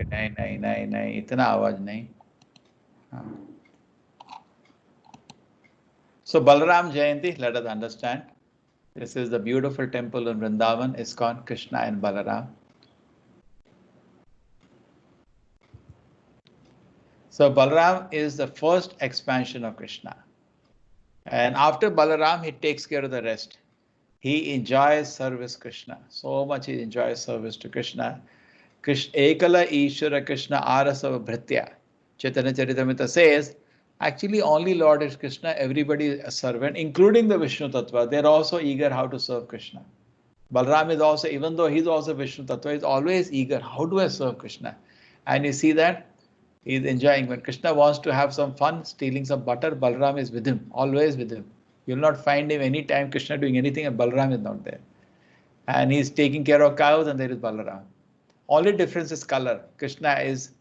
नहीं नहीं नहीं नहीं, इतना आवाज नहीं. So Balaram Jayanti, let us understand. This is the beautiful temple in Vrindavan, ISKCON, Krishna and Balaram. So Balaram is the first expansion of Krishna. And after Balaram, he takes care of the rest. He enjoys service Krishna. So much he enjoys service to Krishna. Krishna Ekala Ishvara Krishna Arasava Bhritya. Chaitanya Charitamrita says, actually only Lord is Krishna, everybody is a servant, including the Vishnu Tattva. They're also eager how to serve Krishna. Balaram is also, even though he's also Vishnu Tattva, he's always eager. How do I serve Krishna? And you see that he's enjoying. When Krishna wants to have some fun, stealing some butter, Balaram is with him, always with him. You'll not find him any time Krishna doing anything and Balaram is not there. And he's taking care of cows and there is Balaram. Only difference is color. Krishna is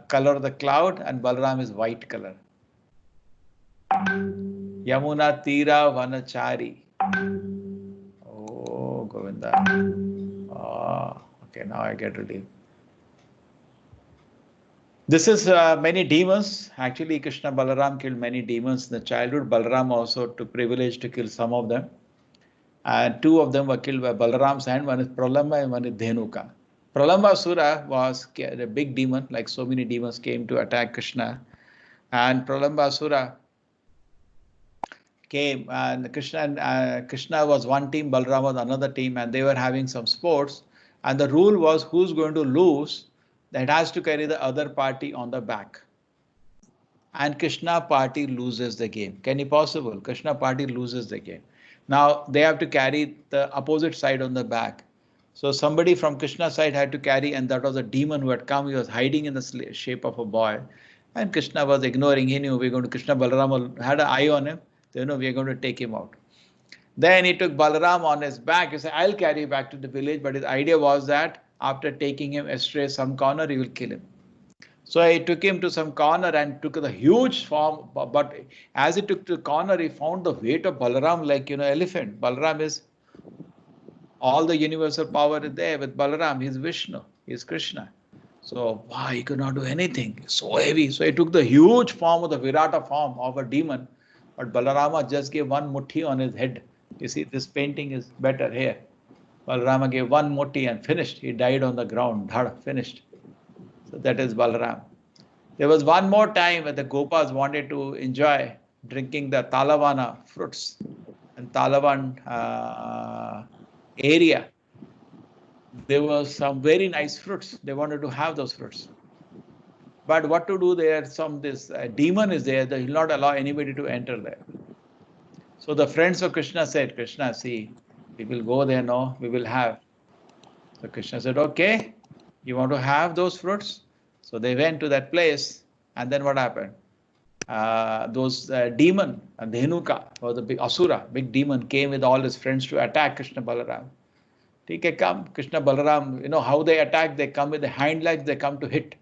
color of the cloud and Balaram is white color. Yamuna Tira Vanachari. Oh, Govinda. Oh, okay, now I get relief. This is many demons. Actually, Krishna Balaram killed many demons in the childhood. Balaram also took privilege to kill some of them. And two of them were killed by Balaram's hand. One is Pralamba and one is Dhenuka. Pralambasura was a big demon, like so many demons came to attack Krishna. And Pralambasura came and Krishna was one team, Balaram was another team, and they were having some sports. And the rule was who's going to lose, that has to carry the other party on the back. And Krishna party loses the game. Can it possible? Krishna party loses the game. Now they have to carry the opposite side on the back. So somebody from Krishna's side had to carry, and that was a demon who had come. He was hiding in the shape of a boy. And Krishna was ignoring. He knew we're going to, Krishna Balaram had an eye on him. They know we're going to take him out. Then he took Balaram on his back. He said, I'll carry you back to the village. But his idea was that after taking him astray some corner, he will kill him. So he took him to some corner and took the huge form. But as he took to the corner, he found the weight of Balaram like, elephant. Balaram is all the universal power is there with Balaram. He's Vishnu. He's Krishna. So wow, he could not do anything. So heavy. So he took the huge form of the Virata form of a demon. But Balarama just gave one muthi on his head. You see, this painting is better here. Balarama gave one muthi and finished. He died on the ground. Dhada, finished. So that is Balaram. There was one more time when the Gopas wanted to enjoy drinking the Talavana fruits. And Talavan area, there were some very nice fruits. They wanted to have those fruits. But what to do there? This demon is there that will not allow anybody to enter there. So the friends of Krishna said, Krishna, see, we will go there now, we will have. So Krishna said, okay, you want to have those fruits? So they went to that place, and then what happened? Those demon, Dhenuka, or the big Asura, big demon, came with all his friends to attack Krishna Balaram. Okay, come, Krishna Balaram, you know how they attack? They come with the hind legs, they come to hit.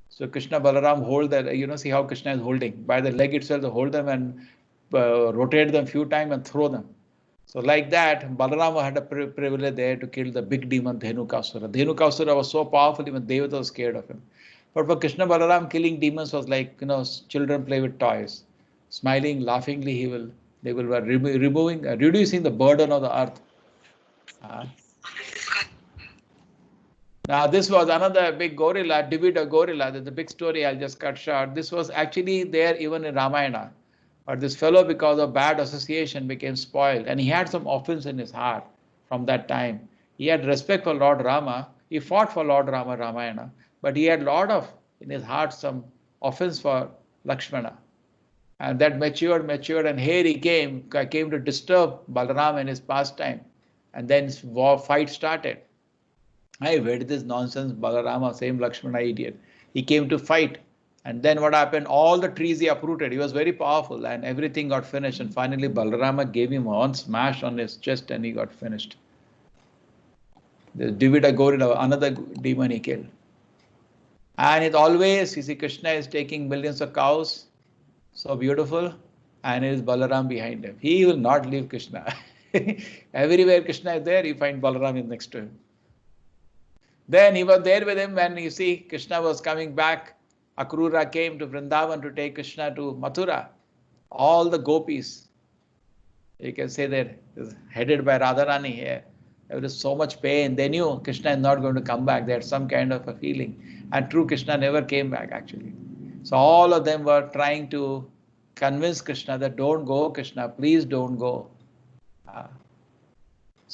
So Krishna Balaram hold that, see how Krishna is holding. By the leg itself, they hold them and rotate them few times and throw them. So like that, Balaram had a privilege there to kill the big demon Dhenukasura. Dhenukasura was so powerful, even Devata was scared of him. But for Krishna Balaram, killing demons was like, children play with toys. Smiling, laughingly, they will be reducing the burden of the earth. Now this was another big gorilla, Divida gorilla. There's a big story, I'll just cut short. This was actually there even in Ramayana. But this fellow, because of bad association, became spoiled. And he had some offense in his heart from that time. He had respect for Lord Rama. He fought for Lord Rama, Ramayana. But he had a lot of, in his heart, some offense for Lakshmana. And that matured, and here he came to disturb Balaram in his pastime. And then fight started. I read this nonsense, Balarama, same Lakshmana idiot. He came to fight. And then what happened? All the trees he uprooted. He was very powerful and everything got finished. And finally, Balarama gave him one smash on his chest and he got finished. The Divida gorilla, another demon he killed. And it always, you see, Krishna is taking millions of cows. So beautiful. And it is Balaram behind him. He will not leave Krishna. Everywhere Krishna is there, you find Balaram is next to him. Then he was there with him when you see Krishna was coming back. Akrura came to Vrindavan to take Krishna to Mathura. All the gopis, you can say that is headed by Radharani here. There was so much pain. They knew Krishna is not going to come back. They had some kind of a feeling. And true, Krishna never came back actually. So all of them were trying to convince Krishna that don't go, Krishna, please don't go.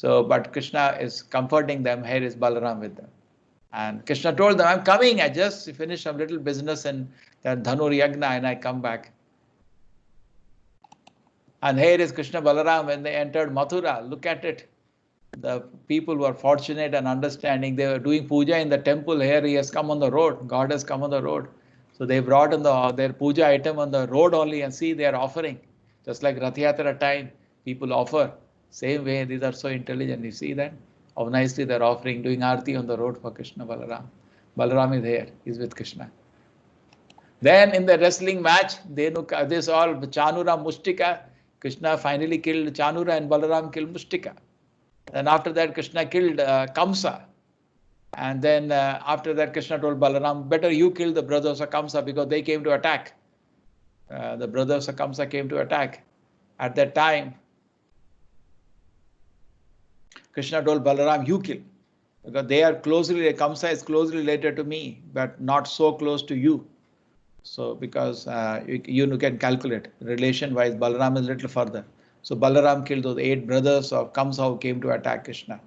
But Krishna is comforting them. Here is Balaram with them. And Krishna told them, I'm coming. I just finished some little business in that Dhanur Yagna and I come back. And here is Krishna Balaram when they entered Mathura. Look at it. The people were fortunate and understanding. They were doing puja in the temple. Here he has come on the road. God has come on the road. So they brought in their puja item on the road only and see they are offering. Just like Rath Yatra time, people offer. Same way, these are so intelligent. You see that? How nicely they're offering, doing arti on the road for Krishna Balaram. Balaram is here. He's with Krishna. Then in the wrestling match, this all Chanura Mushtika. Krishna finally killed Chanura and Balaram killed Mushtika. And after that, Krishna killed Kamsa. And then after that, Krishna told Balaram, better you kill the brothers of Kamsa because they came to attack. The brothers of Kamsa came to attack. At that time, Krishna told Balaram, you kill. Because they are Kamsa is closely related to me, but not so close to you. So because you can calculate relation-wise, Balaram is a little further. So Balaram killed those 8 brothers of Kamsa who came to attack Krishna.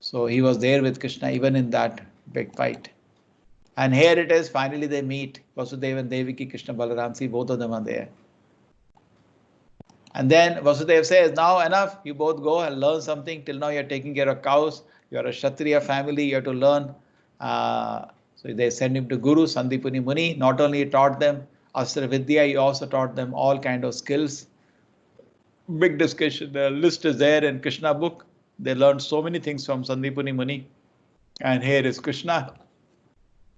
So he was there with Krishna even in that big fight. And here it is, finally they meet. Vasudeva and Devaki, Krishna, Balaram, see both of them are there. And then Vasudeva says, now enough, you both go and learn something. Till now you're taking care of cows. You're a Kshatriya family, you have to learn. So they send him to Guru, Sandipuni Muni. Not only he taught them Astra Vidya, he also taught them all kind of skills. Big discussion, the list is there in Krishna book. They learned so many things from Sandipuni Muni. And here is Krishna.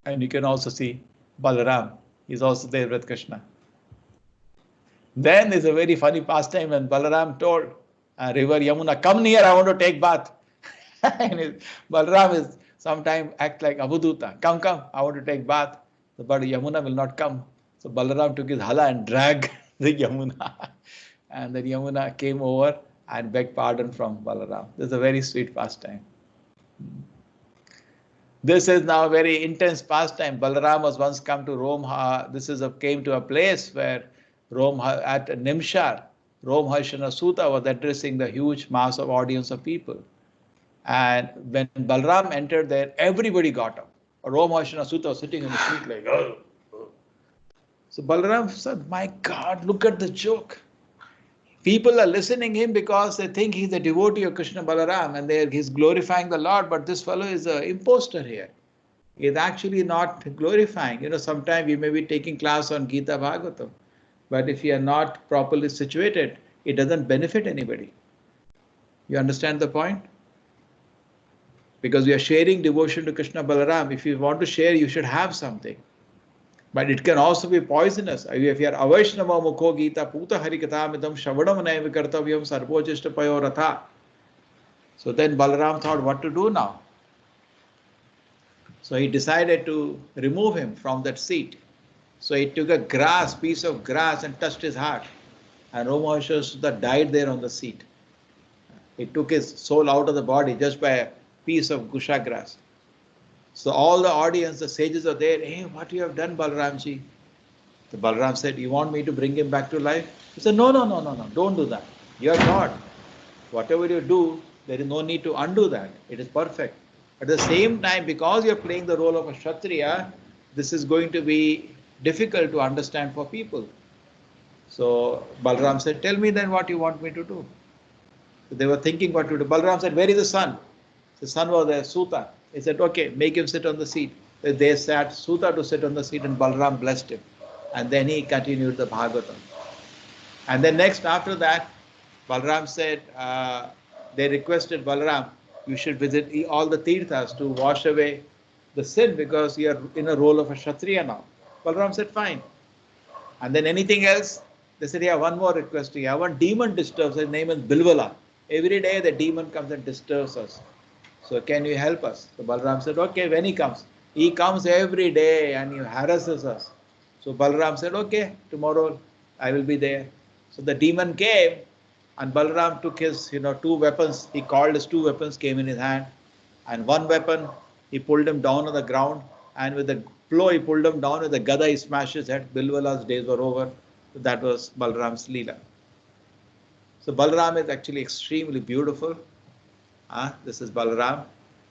And you can also see Balaram. He's also there with Krishna. Then there's a very funny pastime when Balaram told river Yamuna, come near, I want to take bath. And Balaram is sometimes act like Avadhuta. Come, I want to take bath. But Yamuna will not come. So Balaram took his hala and dragged the Yamuna. And then Yamuna came over and begged pardon from Balaram. This is a very sweet pastime. This is now a very intense pastime. Balaram was once come to Rome. Came to a place where Rome at Nimshar, Rome Harshana Sutta was addressing the huge mass of audience of people. And when Balaram entered there, everybody got up. Rome Harshana Sutta was sitting in the seat like, oh. So Balaram said, my God, look at the joke. People are listening him because they think he's a devotee of Krishna Balaram and he's glorifying the Lord, but this fellow is an imposter here. He is actually not glorifying. Sometimes we may be taking class on Gita Bhagavatam, but if you are not properly situated, it doesn't benefit anybody. You understand the point? Because we are sharing devotion to Krishna Balaram. If you want to share, you should have something. But it can also be poisonous. If you are avaishnava mukho gita puta harikatamidam shavanam naiva kartavyam sarvojishta payo ratha. So then Balaram thought what to do now. So he decided to remove him from that seat. So he took a piece of grass and touched his heart. And Roma died there on the seat. He took his soul out of the body just by a piece of gusha grass. So all the audience, the sages are there. Hey, what you have done, Balaramji? The Balaram said, you want me to bring him back to life? He said, no, don't do that. You are God. Whatever you do, there is no need to undo that. It is perfect. At the same time, because you are playing the role of a Kshatriya, this is going to be difficult to understand for people. So Balaram said, tell me then what you want me to do. So they were thinking what to do. Balaram said, where is the son? The son was there, Suta. He said, okay, make him sit on the seat. They sat Suta to sit on the seat and Balaram blessed him. And then he continued the Bhagavatam. And then next after that, Balaram said, they requested Balaram, you should visit all the tirthas to wash away the sin because you are in a role of a Kshatriya now. Balaram said, fine. And then anything else? They said, yeah, one more request. Yeah, one demon disturbs. His name is Bilvala. Every day the demon comes and disturbs us. So can you help us? So Balaram said, okay, when he comes every day and he harasses us. So Balaram said, okay, tomorrow I will be there. So the demon came and Balaram took his, two weapons. He called his two weapons, came in his hand. And one weapon, he pulled him down on the ground. And with the blow, he pulled him down. With the gada, he smashed his head. Bilwala's days were over. So that was Balaram's Leela. So Balaram is actually extremely beautiful. This is Balaram,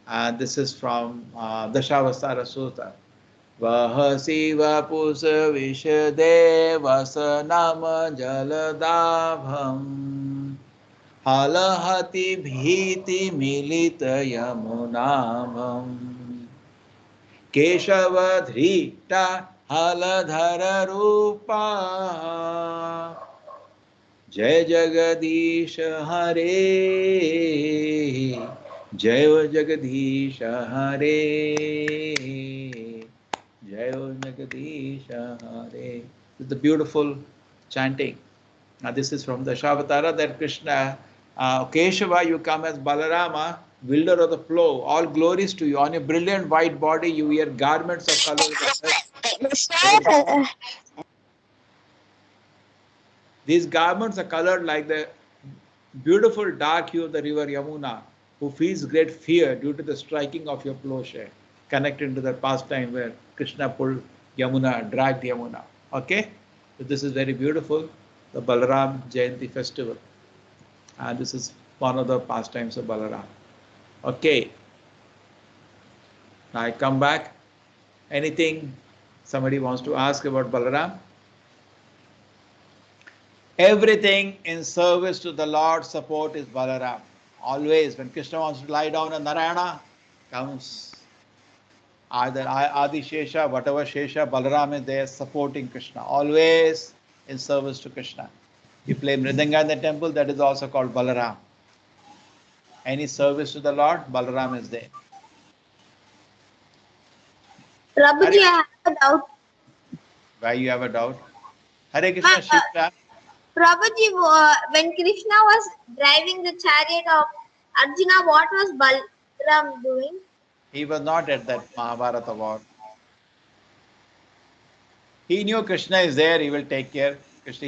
and this is from Dashavastara Sutta. Vahasi vapus vishade vasanam jaladabham halahati bhiti milita yamunamam keshavadhrita haladhara rupa जय जगदीश हरे जय जगदीश हरे जय जगदीश हरे. This is the beautiful chanting. Now this is from the Shavatara that Krishna, Keshava, you come as Balarama, wielder of the plow. All glories to you. On your brilliant white body, you wear garments of color. These garments are colored like the beautiful dark hue of the river Yamuna, who feels great fear due to the striking of your plowshare, connected to the pastime where Krishna pulled Yamuna, dragged Yamuna. Okay? So this is very beautiful, the Balaram Jayanti festival. And this is one of the pastimes of Balaram. Okay. Now I come back. Anything somebody wants to ask about Balaram? Everything in service to the Lord support is Balaram. Always, when Krishna wants to lie down and Narayana comes, either Adi Shesha, whatever Shesha, Balaram is there supporting Krishna. Always in service to Krishna. You play Mridanga in the temple, that is also called Balaram. Any service to the Lord, Balaram is there. Prabhuji, I have a doubt. Why you have a doubt? Hare Krishna, Shivra. Prabhuji, when Krishna was driving the chariot of Arjuna, what was Balaram doing? He was not at that Mahabharata war. He knew Krishna is there, he will take care. Krishna,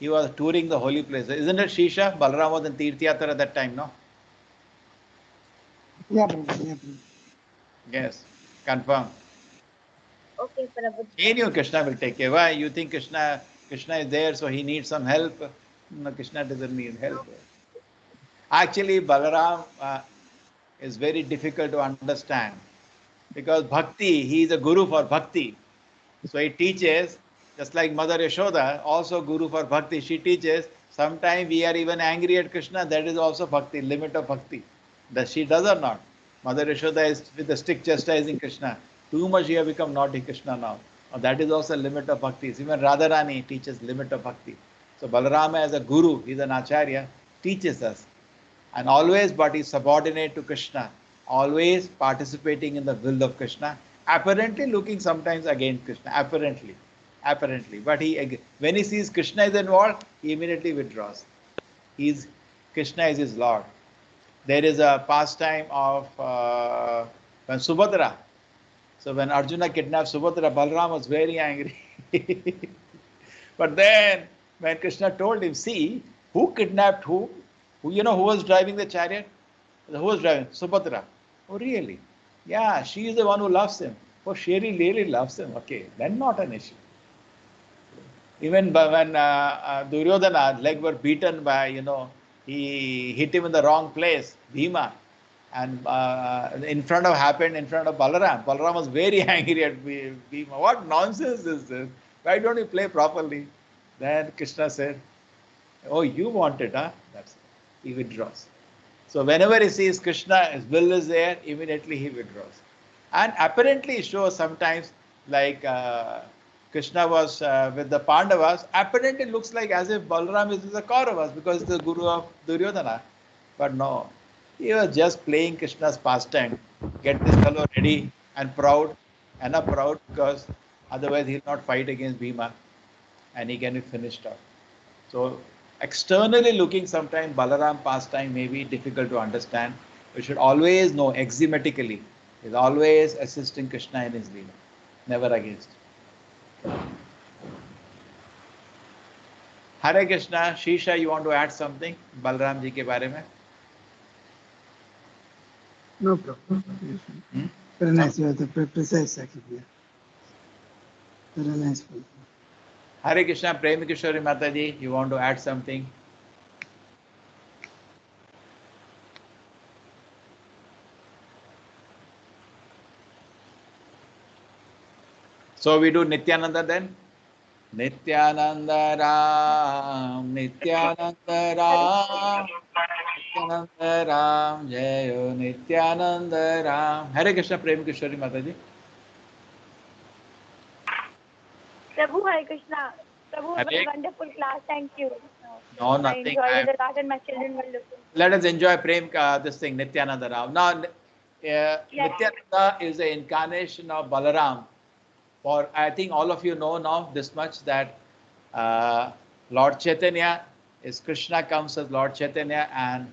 he was touring the holy places. Isn't it Shisha? Balaram was in Tirthyatra at that time, no? Yeah, Prabhuji. Yeah, Prabhuji. Yes, confirm. Okay, Prabhuji. He knew Krishna will take care. Why? You think Krishna is there, so he needs some help? No, Krishna doesn't need help. Actually, Balaram is very difficult to understand because bhakti, he is a guru for bhakti. So he teaches, just like Mother Yashoda, also guru for bhakti. She teaches, sometimes we are even angry at Krishna, that is also bhakti, limit of bhakti. Does she does or not? Mother Yashoda is with the stick chastising Krishna. Too much you have become naughty Krishna now. That is also limit of bhakti. Even Radharani teaches limit of bhakti. So Balarama as a guru, he is an acharya, teaches us. And always but is subordinate to Krishna, always participating in the will of Krishna, apparently looking sometimes against Krishna, apparently. But when he sees Krishna is involved, he immediately withdraws. Krishna is his Lord. There is a pastime of when Subhadra. So when Arjuna kidnapped Subhadra, Balaram was very angry. But then when Krishna told him, see, who kidnapped whom? Who was driving the chariot? Who was driving? Subhadra. Oh, really? Yeah, she is the one who loves him. Oh, she really loves him. Okay, then not an issue. Even when Duryodhana's leg were beaten by, he hit him in the wrong place, Bhima, and happened in front of Balaram. Balaram was very angry at Bhima. What nonsense is this? Why don't you play properly? Then Krishna said, oh, you want it, huh? That's it. He withdraws. So whenever he sees Krishna, his will is there, immediately he withdraws. And apparently it shows sometimes like Krishna was with the Pandavas, apparently it looks like as if Balaram is with the Kauravas because he's the guru of Duryodhana. But no, he was just playing Krishna's pastime. Get this fellow ready and proud, enough proud because otherwise he'll not fight against Bhima and he can be finished off. So externally looking, sometimes Balaram pastime may be difficult to understand. We should always know axiomatically. He's always assisting Krishna in his Leela, never against. Hare Krishna, Shisha, you want to add something? Balaram ji ke bare mein? No problem. Very nice. You have the precise second. Yeah. Very nice. Hare Krishna, Prem Kishori Mataji, you want to add something? So we do Nityananda then? Nityananda Ram, Nityananda Ram, Nityananda Ram, Jayo Nityananda Ram. Hare Krishna, Prem Kishori Mataji. Prabhu, Hare Krishna. Prabhu, it was Hare. a wonderful class. Thank you. No, I nothing. enjoyed it a lot and my children will listen. Let us enjoy Prem, this thing, Nityananda Ram. Now, Nityananda is the incarnation of Balaram. For I think all of you know now this much that Lord Chaitanya is Krishna comes as Lord Chaitanya and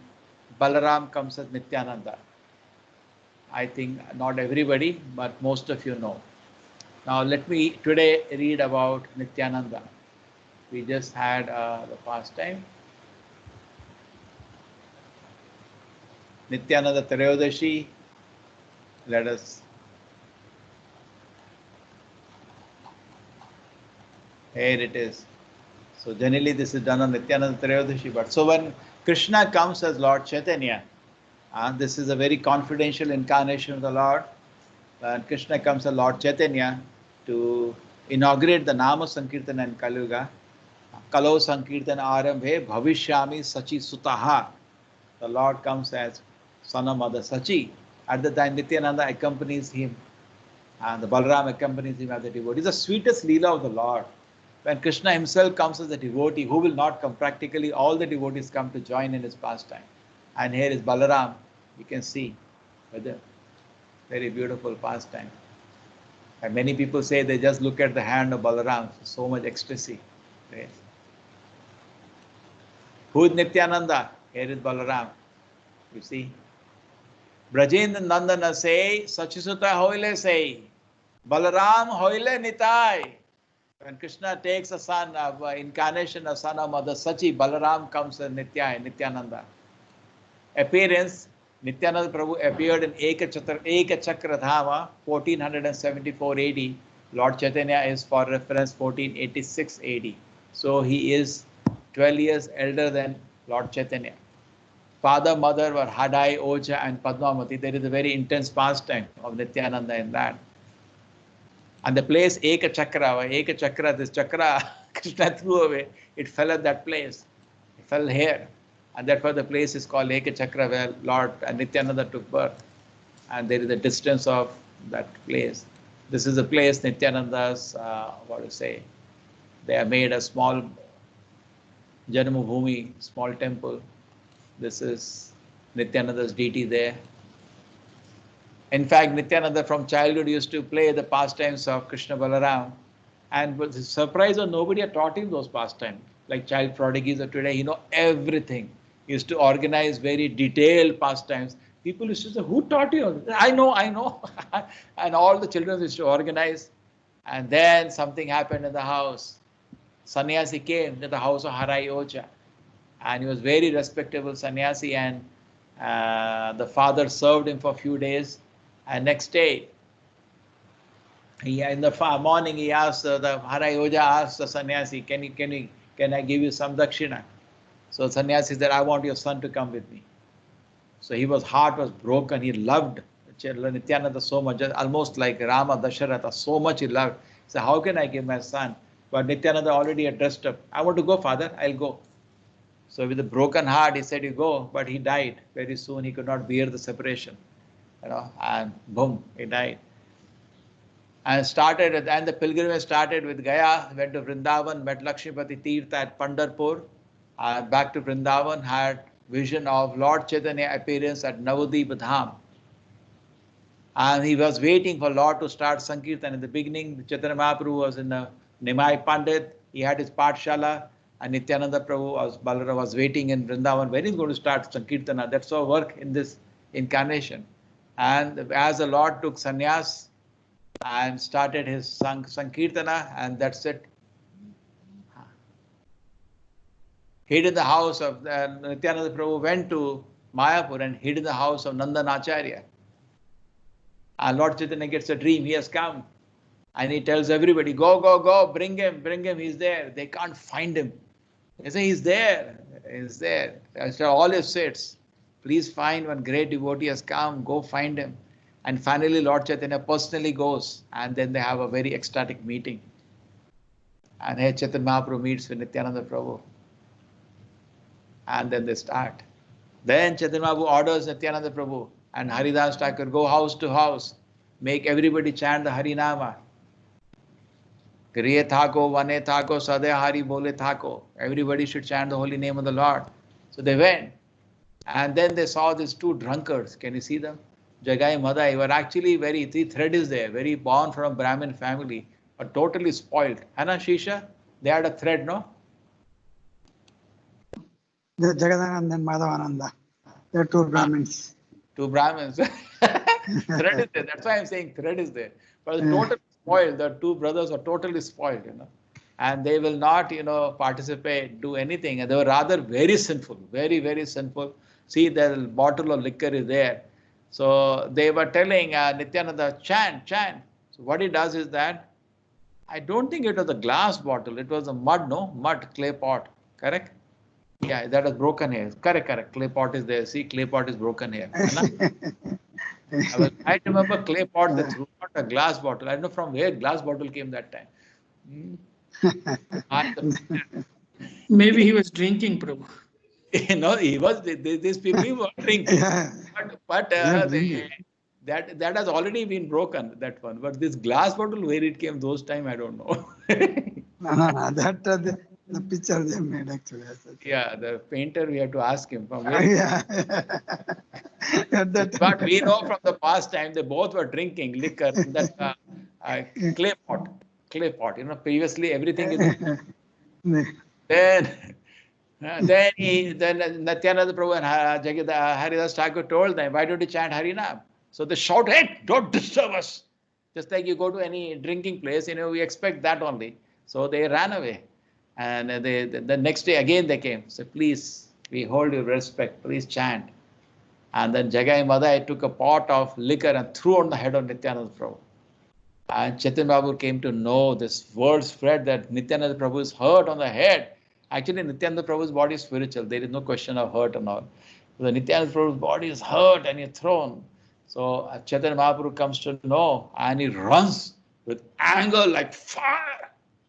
Balaram comes as Nityananda. I think not everybody, but most of you know. Now let me today read about Nityananda. We just had the pastime. Nityananda Trayodashi. Let us. Here it is. So generally this is done on Nityananda Trayodashi. But so when Krishna comes as Lord Chaitanya, and this is a very confidential incarnation of the Lord, when Krishna comes as Lord Chaitanya to inaugurate the Nama Sankirtana in Kalyuga, Kalo Sankirtana Arambhe Bhavishyami Sachi Sutaha. The Lord comes as son of Mother Sachi. At the time Nityananda accompanies him and the Balaram accompanies him as a devotee. It's the sweetest Leela of the Lord. When Krishna himself comes as a devotee, who will not come? Practically all the devotees come to join in his pastime. And here is Balaram, you can see, whether very beautiful pastime. And many people say they just look at the hand of Balaram, so much ecstasy. Yes. Who is Nityananda? Here is Balaram. You see. Brajendra Nandana say, Sachisuta hoile say, Balaram hoile nitai. When Krishna takes a son of incarnation of son of Mother Sachi, Balaram comes as Nityananda. Appearance, Nityananda Prabhu appeared in Eka Chakra Dhama, 1474 AD. Lord Chaitanya is for reference 1486 AD. So he is 12 years elder than Lord Chaitanya. Father, mother were Hadai, Oja and Padmavati. There is a very intense pastime of Nityananda in that. And the place Eka Chakra, this chakra Krishna threw away, it fell at that place. It fell here. And therefore the place is called Eka Chakra where Lord Nityananda took birth. And there is a distance of that place. This is a place Nityananda's, they have made a small Janmabhoomi, small temple. This is Nityananda's deity there. In fact, Nityananda from childhood used to play the pastimes of Krishna Balaram. And the surprise was nobody had taught him those pastimes. Like child prodigies of today, he know everything. He used to organize very detailed pastimes. People used to say, who taught you? I know. And all the children used to organize. And then something happened in the house. Sannyasi came to the house of Harai Ocha. And he was very respectable sannyasi, and the father served him for a few days. And next day, in the morning, he asked the Harai Oja asked the sannyasi, can I give you some dakshina? So sannyasi said, I want your son to come with me. So his heart was broken. He loved Nityananda so much, almost like Rama Dasharatha, so much he loved. He said, how can I give my son? But Nityananda already addressed him. I want to go, father, I'll go. So with a broken heart, he said, you go, but he died very soon. He could not bear the separation, and boom, he died. And the pilgrimage started with Gaya, went to Vrindavan, met Lakshmipati Tirtha at Pandharpur, back to Vrindavan, had vision of Lord Chaitanya appearance at Navadip Dham. And he was waiting for Lord to start Sankirtan. In the beginning, Chaitanya Mahaprabhu was in the Nimai Pandit, he had his Pathshala, and Nityananda Prabhu Balaram was waiting in Vrindavan when he's going to start Sankirtana. That's our work in this incarnation. And as the Lord took sannyas and started his Sankirtana, and that's it. Hid in the house of Nityananda Prabhu went to Mayapur and hid in the house of Nandan Acharya. And Lord Chaitanya gets a dream, he has come. And he tells everybody, go, go, go, bring him, he's there. They can't find him. They say, he's there, he's there. After all his sits, please find one great devotee has come, go find him. And finally Lord Chaitanya personally goes, and then they have a very ecstatic meeting. And here Chaitanya Mahaprabhu meets with Nityananda Prabhu. And then they start. Then Chaitanya Mahaprabhu orders Nityananda Prabhu and Haridas Thakur, go house to house, make everybody chant the Harinama. Griye thako, vane thako, sadeh hari bole thako. Everybody should chant the holy name of the Lord. So they went. And then they saw these two drunkards. Can you see them? Jagai Madai were actually the thread is there, very born from a Brahmin family, but totally spoiled. Hana Shisha? They had a thread, no? The Jagadananda and Madhavananda. They're two Brahmins. Two Brahmins. Thread is there. That's why I'm saying thread is there. But totally spoiled. The two brothers are totally spoiled, and they will not, participate, do anything. And they were rather very sinful, very, very sinful. See, the bottle of liquor is there. So they were telling Nityananda, chant, chant. So what he does is that, I don't think it was a glass bottle. It was a mud, clay pot. Correct? Yeah, that was broken here. Correct. Clay pot is there. See, clay pot is broken here. I remember clay pot that threw out a glass bottle. I don't know from where glass bottle came that time. Maybe he was drinking, Prabhu. He was. These people were drinking, but that has already been broken. That one, but this glass bottle, where it came those time, I don't know. No. That the picture they made actually. Yeah, the painter, we have to ask him from where. Yeah. But we know from the past time they both were drinking liquor in that clay pot. Previously everything is. Then Nityananda Prabhu and Haridas Thakur told them, why don't you chant Harinam? So they shouted, hey, don't disturb us. Just like you go to any drinking place, we expect that only. So they ran away. And the next day again they came. So please, we hold your respect. Please chant. And then Jagai Madai took a pot of liquor and threw on the head of Nityananda Prabhu. And Chaitanya Mahaprabhu came to know, this word spread that Nityananda Prabhu is hurt on the head. Actually, Nityananda Prabhu's body is spiritual. There is no question of hurt and all. The Nityananda Prabhu's body is hurt and he's thrown. So Chaitanya Mahaprabhu comes to know, and he runs with anger like fire.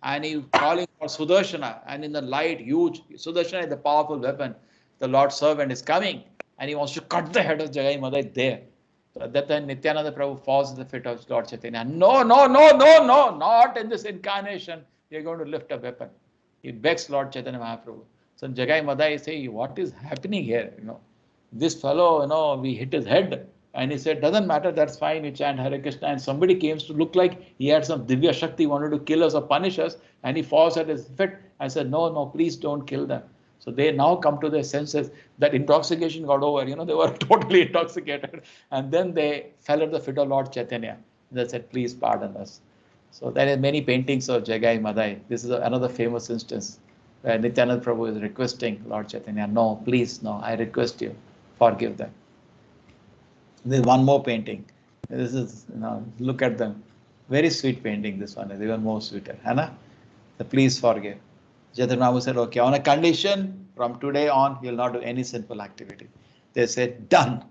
And he's calling for Sudarshana. And in the light, huge, Sudarshana is the powerful weapon. The Lord's servant is coming. And he wants to cut the head of Jagai Madai there. So at that time, Nityananda Prabhu falls in the fit of Lord Chaitanya. No, not in this incarnation. You're going to lift a weapon. He begs Lord Chaitanya Mahaprabhu. So Jagai Madai say, what is happening here? This fellow, we hit his head. And he said, doesn't matter, that's fine, you chant Hare Krishna. And somebody came to look like he had some Divya Shakti, wanted to kill us or punish us. And he falls at his feet and said, no, please don't kill them. So they now come to their senses. That intoxication got over. They were totally intoxicated. And then they fell at the feet of Lord Chaitanya. They said, please pardon us. So there are many paintings of Jagai Madai. This is another famous instance where Nityananda Prabhu is requesting Lord Chaitanya, no, please, no, I request you, forgive them. There's one more painting. This is, look at them. Very sweet painting, this one is even more sweeter. Hannah? So please forgive. Chaitanya Mahaprabhu said, okay, on a condition, from today on, you'll not do any sinful activity. They said, done.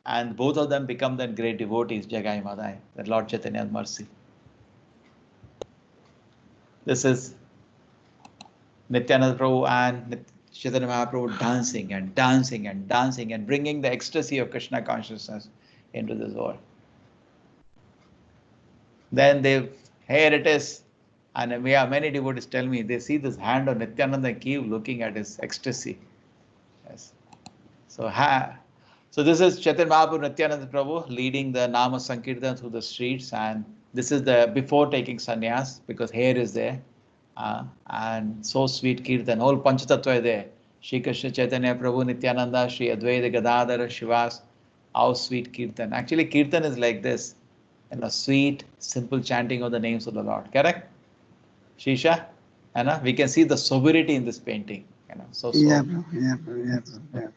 And both of them become then great devotees, Jagai Madai, the Lord Chaitanya's mercy. This is Nityananda Prabhu and Chaitanya Mahaprabhu dancing and bringing the ecstasy of Krishna consciousness into this world. Then here it is. And many devotees tell me, they see this hand of Nityananda and keep looking at his ecstasy. Yes. So this is Chaitanya Mahaprabhu, Nityananda Prabhu leading the Nama Sankirtan through the streets. And this is before taking sannyas, because hair is there. And so sweet kirtan, whole Panchatattva is there. Shri Krishna Chaitanya Prabhu Nityananda, Shri Advaita Gadadhara Shivas. How sweet Kirtan. Actually, Kirtan is like this, sweet, simple chanting of the names of the Lord. Correct? Shisha? We can see the sobriety in this painting. So Yeah, sober. bro. Yeah, bro. Yeah, bro. Yeah.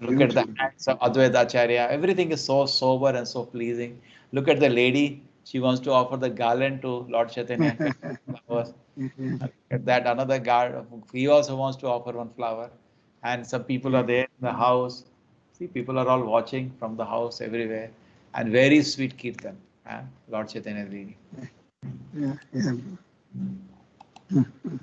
Look at the Beautiful. hands of Advaita Acharya. Everything is so sober and so pleasing. Look at the lady. She wants to offer the garland to Lord Chaitanya. Flowers. Yeah. Look at that another guard. He also wants to offer one flower. And some people are there in the house. See, people are all watching from the house everywhere. And very sweet Kirtan. Lord Chaitanya Devi. Yeah, yeah, bro.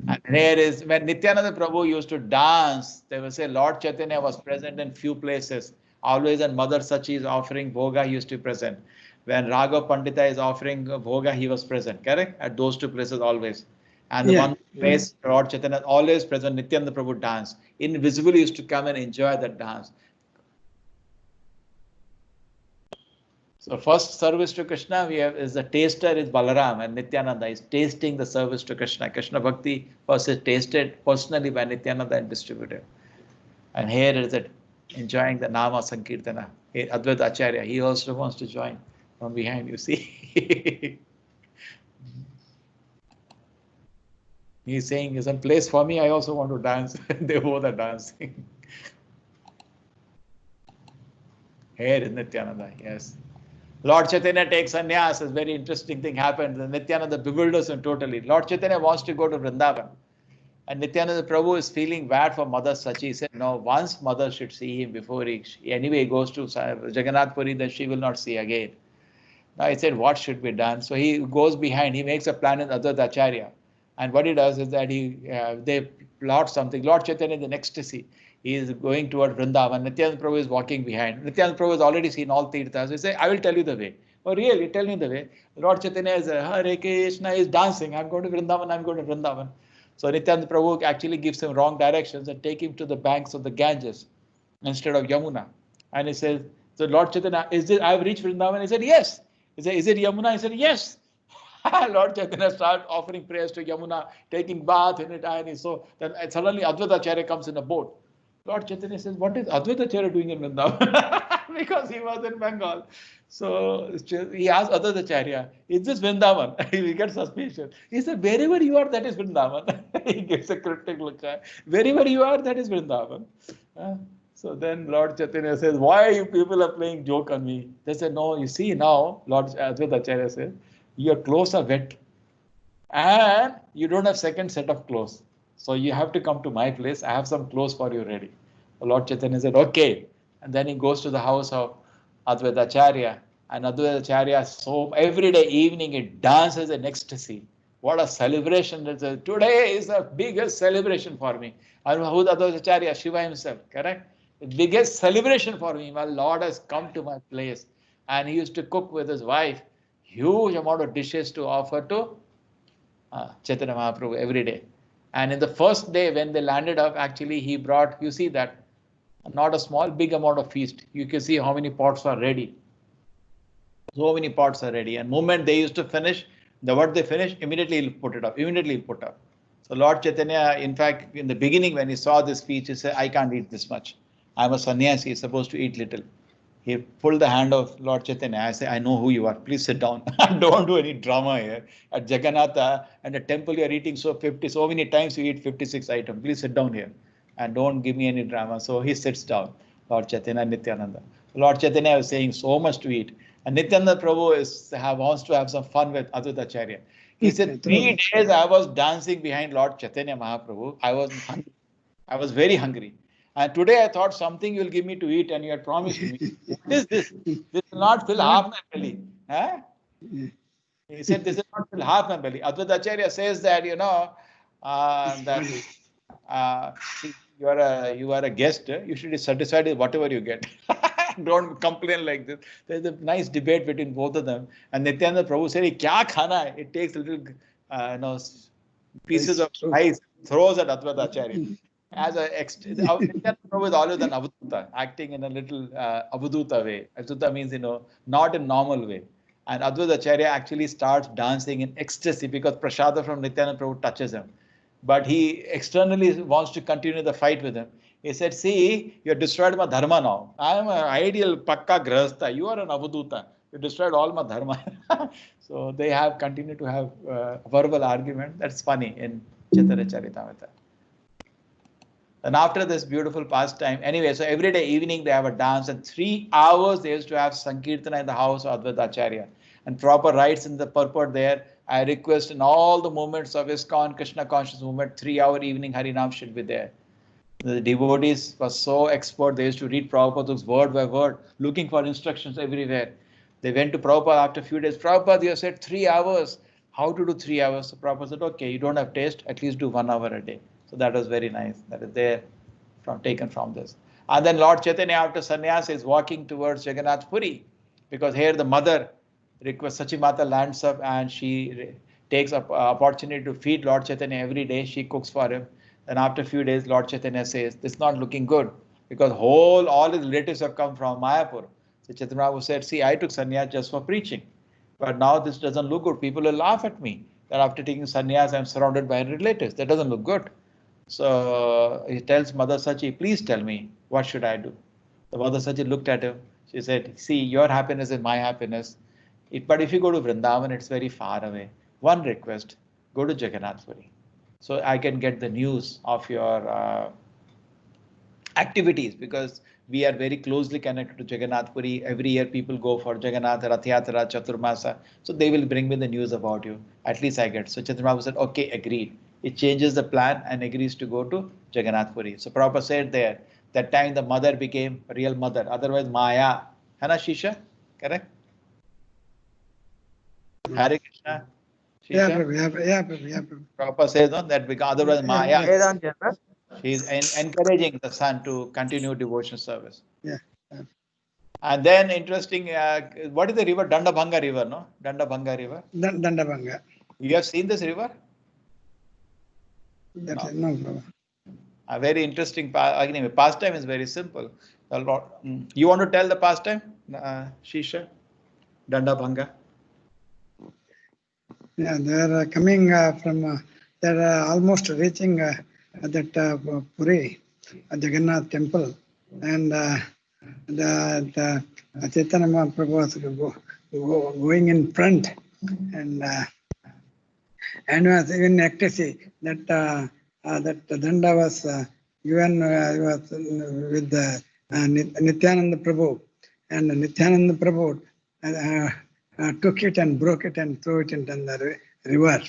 And here is when Nityananda Prabhu used to dance, they will say Lord Chaitanya was present in few places. Always when Mother Sachi is offering Bhoga, he used to be present. When Raghav Pandita is offering Bhoga, he was present. Correct? At those two places always. And the Yeah. one place Lord Chaitanya always present, Nityananda Prabhu dance. Invisibly used to come and enjoy that dance. So first service to Krishna we have is the taster is Balaram and Nityananda is tasting the service to Krishna. Krishna Bhakti first is tasted personally by Nityananda and distributed. And here is it enjoying the Nama Sankirtana. Advaita Acharya, he also wants to join from behind, you see. He's saying, is a place for me, I also want to dance. They both are dancing. Here is Nityananda, yes. Lord Chaitanya takes sannyas. A very interesting thing happened. Nityananda bewilders him totally. Lord Chaitanya wants to go to Vrindavan. And Nityananda Prabhu is feeling bad for Mother Sachi. He said, no, once Mother should see him before he anyway goes to Jagannath Puri, then she will not see again. Now he said, what should be done? So he goes behind. He makes a plan with Advaita Acharya. And what he does is that they plot something. Lord Chaitanya is in ecstasy. He is going toward Vrindavan. Nityananda Prabhu is walking behind. Nityananda Prabhu has already seen all Tirthas. He says, I will tell you the way. Oh, really? Tell me the way. Lord Chaitanya is Hare Krishna, is dancing. I'm going to Vrindavan. I'm going to Vrindavan. So Nityananda Prabhu actually gives him wrong directions and take him to the banks of the Ganges instead of Yamuna. And he says, so Lord Chaitanya, is this, I've reached Vrindavan? He said, yes. He said, is it Yamuna? He said, yes. Lord Chaitanya started offering prayers to Yamuna, taking bath in it, and so then suddenly Advaita Acharya comes in a boat. Lord Chaitanya says, what is Advaita Acharya doing in Vrindavan? Because he was in Bengal. So he asked Advaita Acharya, is this Vrindavan? He gets suspicious. He said, wherever you are, that is Vrindavan. He gives a cryptic look. Wherever you are, that is Vrindavan. So then Lord Chaitanya says, why you people are playing joke on me? They said, no, you see now, Lord Advaita Acharya says, your clothes are wet and you don't have second set of clothes. So you have to come to my place. I have some clothes for you ready. The Lord Chaitanya said, okay. And then he goes to the house of Advaita Acharya. And Advaita Acharya, so every day evening it dances in ecstasy. What a celebration. Today is the biggest celebration for me. And who's Advaita Acharya? Shiva himself, correct? The biggest celebration for me. My Lord has come to my place. And he used to cook with his wife huge amount of dishes to offer to Chaitanya Mahaprabhu every day. And in the first day when they landed up, actually he brought, you see that, not a small, big amount of feast. You can see how many pots are ready. So many pots are ready. And moment they used to finish, what they finish, immediately he'll put it up. Immediately he'll put up. So Lord Chaitanya, in fact, in the beginning when he saw this feast, he said, I can't eat this much. I'm a sannyasi, he's supposed to eat little. He pulled the hand of Lord Chaitanya. I say, I know who you are. Please sit down. Don't do any drama here. At Jagannatha and the temple, you are eating so many times you eat 56 items. Please sit down here and don't give me any drama. So he sits down, Lord Chaitanya and Nityananda. Lord Chaitanya was saying so much to eat. And Nityananda Prabhu wants to have some fun with Advaita Acharya. He said, 3 days I was dancing behind Lord Chaitanya Mahaprabhu. I was hungry. I was very hungry. And today I thought something you'll give me to eat and you had promised me. What is this? This will not fill half my belly. Huh? He said, this will not fill half my belly. Advaita Acharya says that, see, you are a guest. You should be satisfied with whatever you get. Don't complain like this. There's a nice debate between both of them. And Nityananda Prabhu said, kya khana hai? It takes little pieces of rice, throws at Advaita Acharya. As Nityananda Prabhu is always an avaduta, acting in a little avaduta way. Avaduta means, not in normal way. And Advaita Acharya actually starts dancing in ecstasy because prasada from Nityananda Prabhu touches him. But he externally wants to continue the fight with him. He said, see, you destroyed my dharma now. I am an ideal pakka grahastha. You are an avaduta. You destroyed all my dharma. So they have continued to have verbal argument. That's funny in Chaitanya Charitamrita. And after this beautiful pastime, anyway, so every day evening they have a dance, and 3 hours they used to have Sankirtana in the house of Advaita Acharya. And proper rites in the purport there. I request in all the movements of ISKCON, Krishna conscious movement, 3-hour evening Harinam should be there. The devotees were so expert, they used to read Prabhupada books word by word, looking for instructions everywhere. They went to Prabhupada after a few days. Prabhupada, you said 3 hours. How to do 3 hours? So Prabhupada said, okay, you don't have taste, at least do 1 hour a day. So that was very nice. That is there taken from this. And then Lord Chaitanya after sannyas is walking towards Jagannath Puri, because here the mother requests, Sachimata lands up and she takes up opportunity to feed Lord Chaitanya every day. She cooks for him. Then after a few days, Lord Chaitanya says, this is not looking good, because all his relatives have come from Mayapur. So Chaitanya Prabhu said, see, I took sannyas just for preaching, but now this doesn't look good. People will laugh at me that after taking sannyas, I'm surrounded by relatives. That doesn't look good. So he tells Mother Sachi, please tell me, what should I do? The Mother Sachi looked at him. She said, see, your happiness is my happiness. But if you go to Vrindavan, it's very far away. One request, go to Jagannath Puri, so I can get the news of your activities, because we are very closely connected to Jagannath Puri. Every year people go for Jagannath, Rath Yatra, Chaturmasa. So they will bring me the news about you. At least I get. So Chaitanya Prabhu said, okay, agreed. It changes the plan and agrees to go to Jagannath Puri. So Prabhupada said there, that time the mother became a real mother. Otherwise Maya. Hana Shisha? Correct? Hare Krishna. Yeah, Shisha? Prabhu, yeah, Prabhu, yeah, Prabhu. Prabhupada says no, that because otherwise Maya. Yes. She is encouraging the son to continue devotion service. Yeah. Yeah. And then interesting, what is the river? Dandabhanga River, no? Dandabhanga River. Dandabhanga. You have seen this river? That's No. it. No, Prabhu. A very interesting anyway, pastime is very simple. You want to tell the pastime, Shisha? Dandabhanga? Yeah, they are coming from, they are almost reaching that Puri, Jagannath temple, and the Chaitanya Mahaprabhu was going in front, and was in ecstasy that that Danda was given was with Nityananda Prabhu, and Nityananda Prabhu took it and broke it and threw it into the river.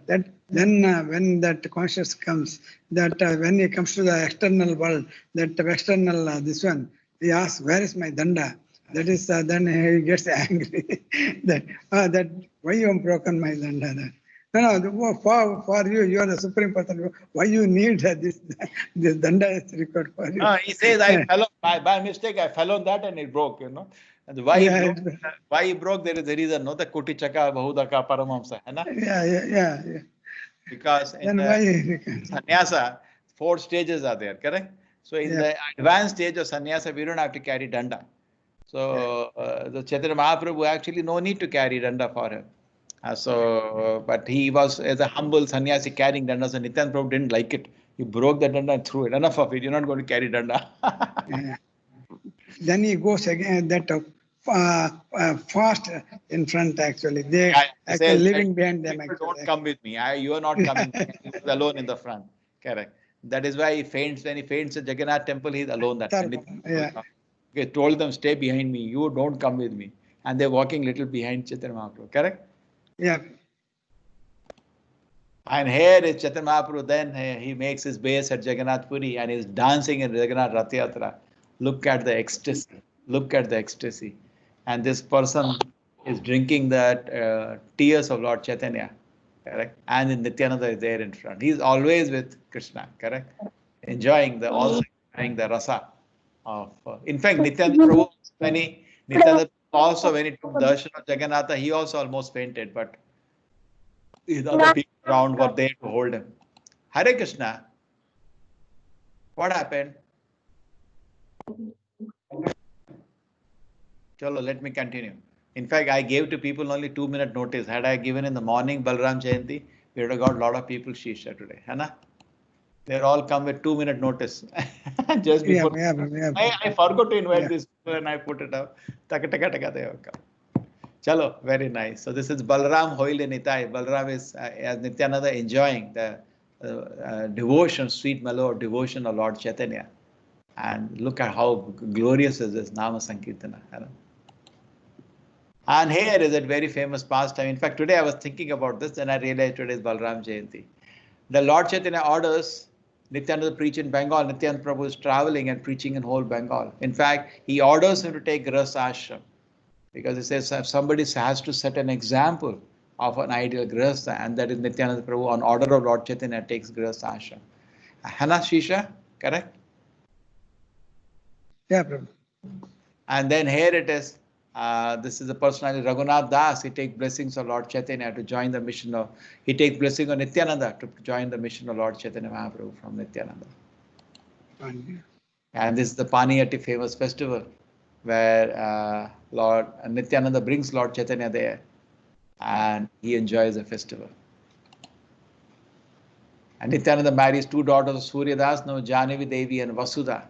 That then when that conscious comes, that when he comes to the external world, that external this one, he asks, where is my Danda? That is then he gets angry that that why you have broken my Danda? No, for you, you are the supreme person. Why you need this Danda is required for you? He says, I fell by mistake, I fell on that and it broke, And why Yeah, he broke, there is a reason, no? The Kuti Chaka Bahudaka Paramamsa, yeah. Because in Then the why? sannyasa, 4 stages are there, correct? So in Yeah. the advanced stage of sannyasa, we don't have to carry danda. So the Chaitanya Mahaprabhu actually no need to carry danda for him. But he was as a humble sannyasi carrying danda. So Nityananda Prabhu didn't like it. He broke the danda and threw it. Enough of it. You're not going to carry danda. Yeah. Then he goes again that fast in front actually. They He actually says, leaving behind them people actually. don't come with me. You are not coming. He was alone in the front. Correct. That is why he faints. When he faints at Jagannath temple, he's alone that time. Yeah. Okay, told them, stay behind me. You don't come with me. And they're walking little behind Chaitanya Mahaprabhu. Correct? Yeah. And here is Chaitanya Mahaprabhu. Then he makes his base at Jagannath Puri and he's dancing in Jagannath Rath Yatra. Look at the ecstasy. Look at the ecstasy. And this person is drinking the tears of Lord Chaitanya. Correct? And then Nityananda is there in front. He's always with Krishna. Correct? Also enjoying the rasa of. In fact, Nityananda Prabhu, when he took darshan of Jagannatha, he also almost fainted, but the other people around were there to hold him. Hare Krishna. What happened? Chalo, let me continue. In fact, I gave to people only 2-minute notice. Had I given in the morning Balaram Jayanti, we would have got a lot of people Shisha today. Hana? They're all come with 2 minute notice. Just Yeah, before. yeah. I forgot to invite Yeah. this people and I put it up. Taka taka taka they have come. Chalo, very nice. So this is Balaram Hoile Nitai. Balaram is as Nityananda enjoying the devotion, sweet mellow devotion of Lord Chaitanya. And look at how glorious is this Nama Sankirtana. You know? And here is a very famous pastime. In fact, today I was thinking about this and I realized today is Balaram Jayanti. The Lord Chaitanya orders Nityananda to preach in Bengal. Nityananda Prabhu is traveling and preaching in whole Bengal. In fact, he orders him to take Gras Ashram because he says if somebody has to set an example of an ideal Grihastha, and that is Nityananda Prabhu on order of Lord Chaitanya takes Gras Ashram. Hana Shisha, correct? Yeah, Prabhu. And then here it is. This is the personality Raghunath Das. He takes blessings of Lord Chaitanya to join the mission of. He takes blessing of Nityananda to join the mission of Lord Chaitanya Mahaprabhu from Nityananda. And this is the Paniyati famous festival where Lord Nityananda brings Lord Chaitanya there and he enjoys the festival. And Nityananda marries two daughters of Surya Das, now Jahnavi Devi and Vasudha.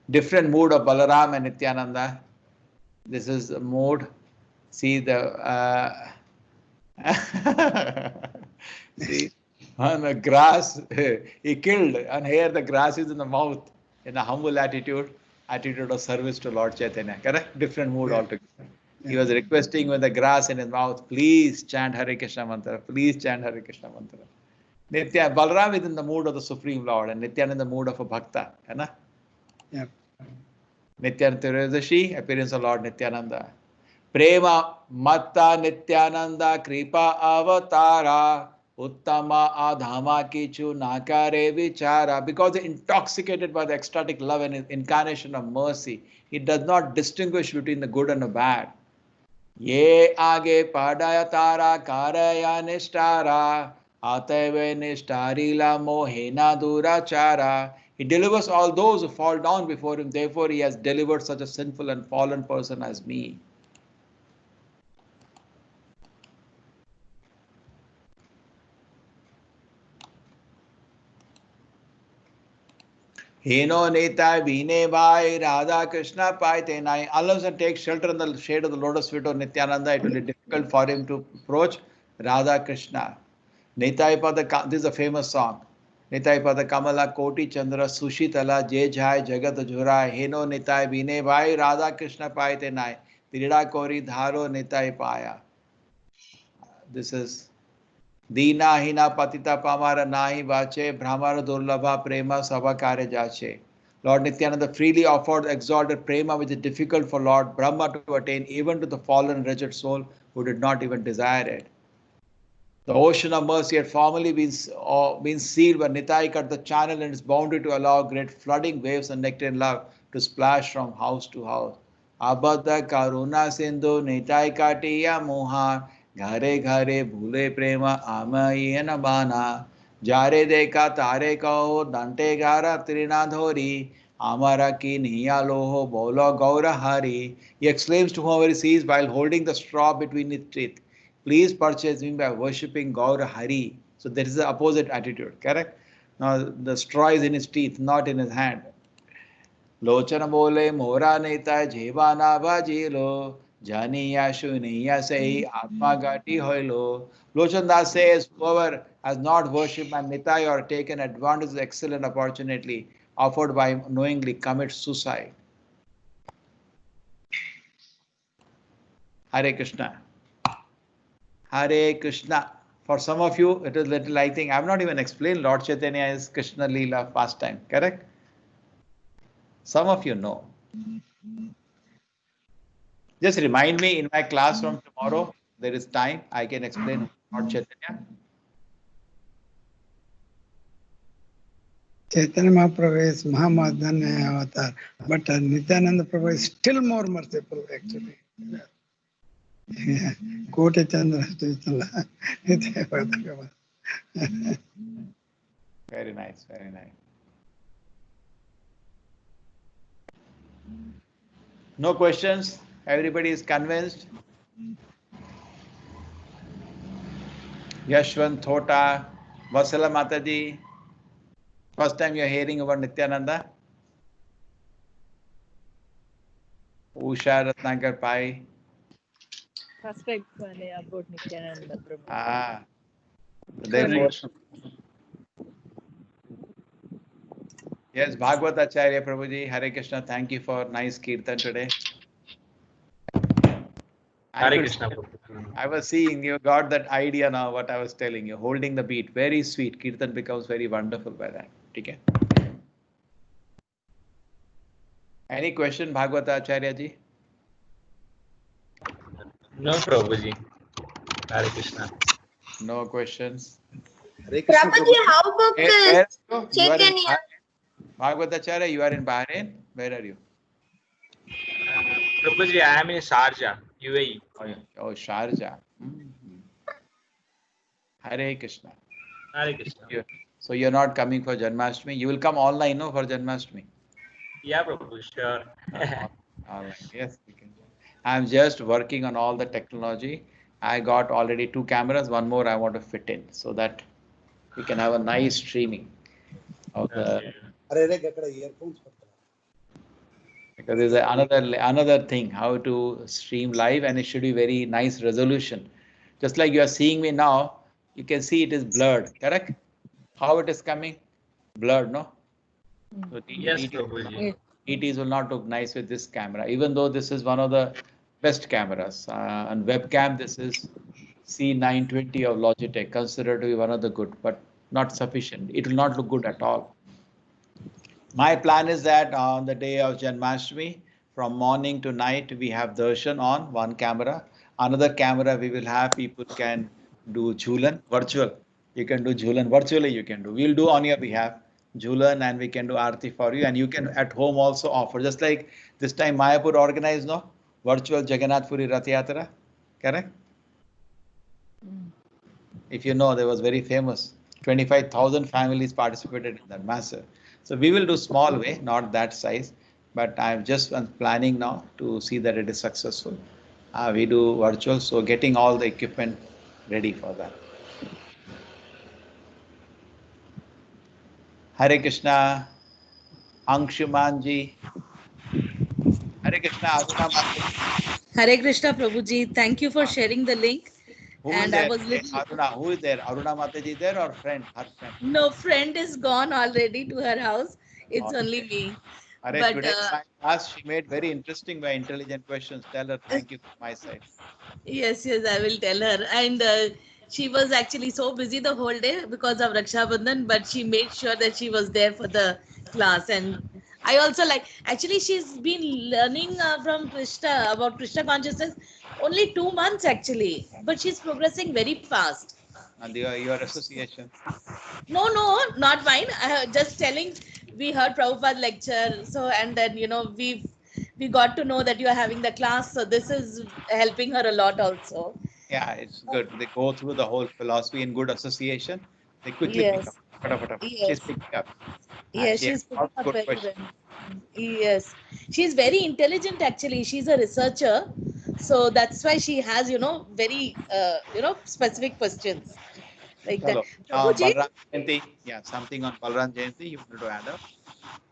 Different mood of Balaram and Nityananda. This is the mood. See the see on the grass he killed, and here the grass is in the mouth in a humble attitude of service to Lord Chaitanya. Correct? Different mood altogether. He was requesting with the grass in his mouth, please chant Hare Krishna mantra, please chant Hare Krishna mantra. Balaram is in the mood of the Supreme Lord and Nityananda in the mood of a bhakta. Yeah. Nityananda Tiradashi, appearance of Lord Nityananda. Prema Matta Nityananda Kripa Avatara Uttama Adhama Kichu Nakare Vichara. Because they're intoxicated by the ecstatic love and incarnation of mercy, he does not distinguish between the good and the bad. Ye age padaya tara karaya nishtara atave nishtarila mohena durachara. He delivers all those who fall down before him. Therefore, he has delivered such a sinful and fallen person as me. Heno Neta Vine Bhai Radha Krishna Paite Nai. Unless and take shelter in the shade of the lotus feet of Nityananda, it will be difficult for him to approach Radha Krishna. Nitai Pada, this is a famous song. Nitai Pada Kamala Koti Chandra Sushitala Jai Jai Jagat Jurai Heno Nitai Vine Bhai Radha Krishna Paite Nai. Tirida Kori Dharo Nitai Paya. This is Dina hina patita pamara nahi vache brahmara durlabha prema sabha kare jache. Lord Nityananda freely offered exalted prema which is difficult for Lord Brahma to attain even to the fallen wretched soul who did not even desire it. The ocean of mercy had formerly been sealed, but Nitai cut the channel and its boundary to allow great flooding waves and nectar love to splash from house to house. Abadha karuna sindhu Nitai katiya moha घरे घरे भूले प्रेम आमय न बाना जारे देखा तारे कहो दंटे गारा त्रिनाधोरी amara ki niyaloho bolo gaura hari. He exclaims to whoever he sees while holding the straw between his teeth, please purchase me by worshipping Gaura Hari. So there is the opposite attitude, correct? Now the straw is in his teeth, not in his hand. Lochana bole mora neta jevana bajilo janiya shuniya sei atma gati hoilo. Lochan Das says, whoever has not worshipped my Nitai or taken advantage of the excellent opportunity offered by him knowingly commits suicide. Hare Krishna. Hare Krishna. For some of you, it is little, I think, I have not even explained Lord Chaitanya's Krishna Leela pastime, correct? Some of you know. Just remind me in my class from tomorrow, there is time, I can explain Lord Chaitanya. Chaitanya Mahaprabhu is Mahamadanya avatar, but Nityananda Prabhu is still more merciful actually. Koti Chandra Chaitanya. Very nice, very nice. No questions? Everybody is convinced? Yashwant Thota, Vasala Mataji. First time you're hearing about Nityananda? Usha Ratnakar Pai. First time about Nityananda Prabhu. Ah, therefore, yes, Bhagavad Acharya Prabhuji, Hare Krishna, thank you for nice kirtan today. Hare Krishna Prabhu. I was seeing you got that idea now, what I was telling you, holding the beat, very sweet. Kirtan becomes very wonderful by that. Okay. Any question, Bhagavata Acharya ji? No Prabhuji. Hare Krishna. No questions. Prabhuji, how about Where are you? You are in Chaitanya? Bhagavata Acharya, you are in Bahrain. Where are you? Prabhuji, I am in Sharjah, UAE. Oh, Sharjah. Mhm. Hare Krishna. Hare Krishna. So you're not coming for Janmashtami. You will come online, no, for Janmashtami. Yeah, Prabhu, sure. Online. Yes, we can. I'm just working on all the technology. I got already 2 cameras. One more I want to fit in so that we can have a nice streaming of the. Because there's another thing how to stream live, and it should be very nice resolution. Just like you are seeing me now, you can see it is blurred. Correct? How it is coming? Blurred, no? So Yes, Prabhuji. ETs will not look nice with this camera, even though this is one of the best cameras. And webcam, this is C920 of Logitech, considered to be one of the good, but not sufficient. It will not look good at all. My plan is that on the day of Janmashtami, from morning to night, we have darshan on one camera. Another camera, we will have people can do jhulan virtual. You can do jhulan virtually. You can do. We'll do on your behalf jhulan, and we can do aarti for you. And you can at home also offer. Just like this time Mayapur organized no virtual Jagannath Puri Rath Yatra. Correct? If you know, there was very famous. 25,000 families participated in that massive. So we will do small way, not that size, but I'm just planning now to see that it is successful. We do virtual, so getting all the equipment ready for that. Hare Krishna, Angshumanji. Hare Krishna, Aruna Mataji. Hare Krishna Prabhuji, thank you for sharing the link. Who is And I there? was little, Aruna, who is there? Aruna Mataji there or friend? Her friend? no friend is gone already to her house. It's only Okay. me. Hare, But today in my class, she made very interesting by intelligent questions. Tell her thank you from my side. yes, I will tell her. And she was actually so busy the whole day because of Raksha Bandhan, but she made sure that she was there for the class. And I also like, actually, she's been learning from Krishna about Krishna consciousness only 2 months actually, but she's progressing very fast. And your association. No, not mine. Just telling. We heard Prabhupada lecture, so and then we got to know that you are having the class. So this is helping her a lot also. Yeah, it's good. They go through the whole philosophy in good association. They quickly pick up. Yes, She's yes, picking up. And yes. she has She's picking lots of up good very questions. well. Yes, she's very intelligent. Actually, she's a researcher, so that's why she has very specific questions like that. Hello. Prabhuji, Balaram Jayanti. Yeah, something on Balaram Jayanti you wanted to add up.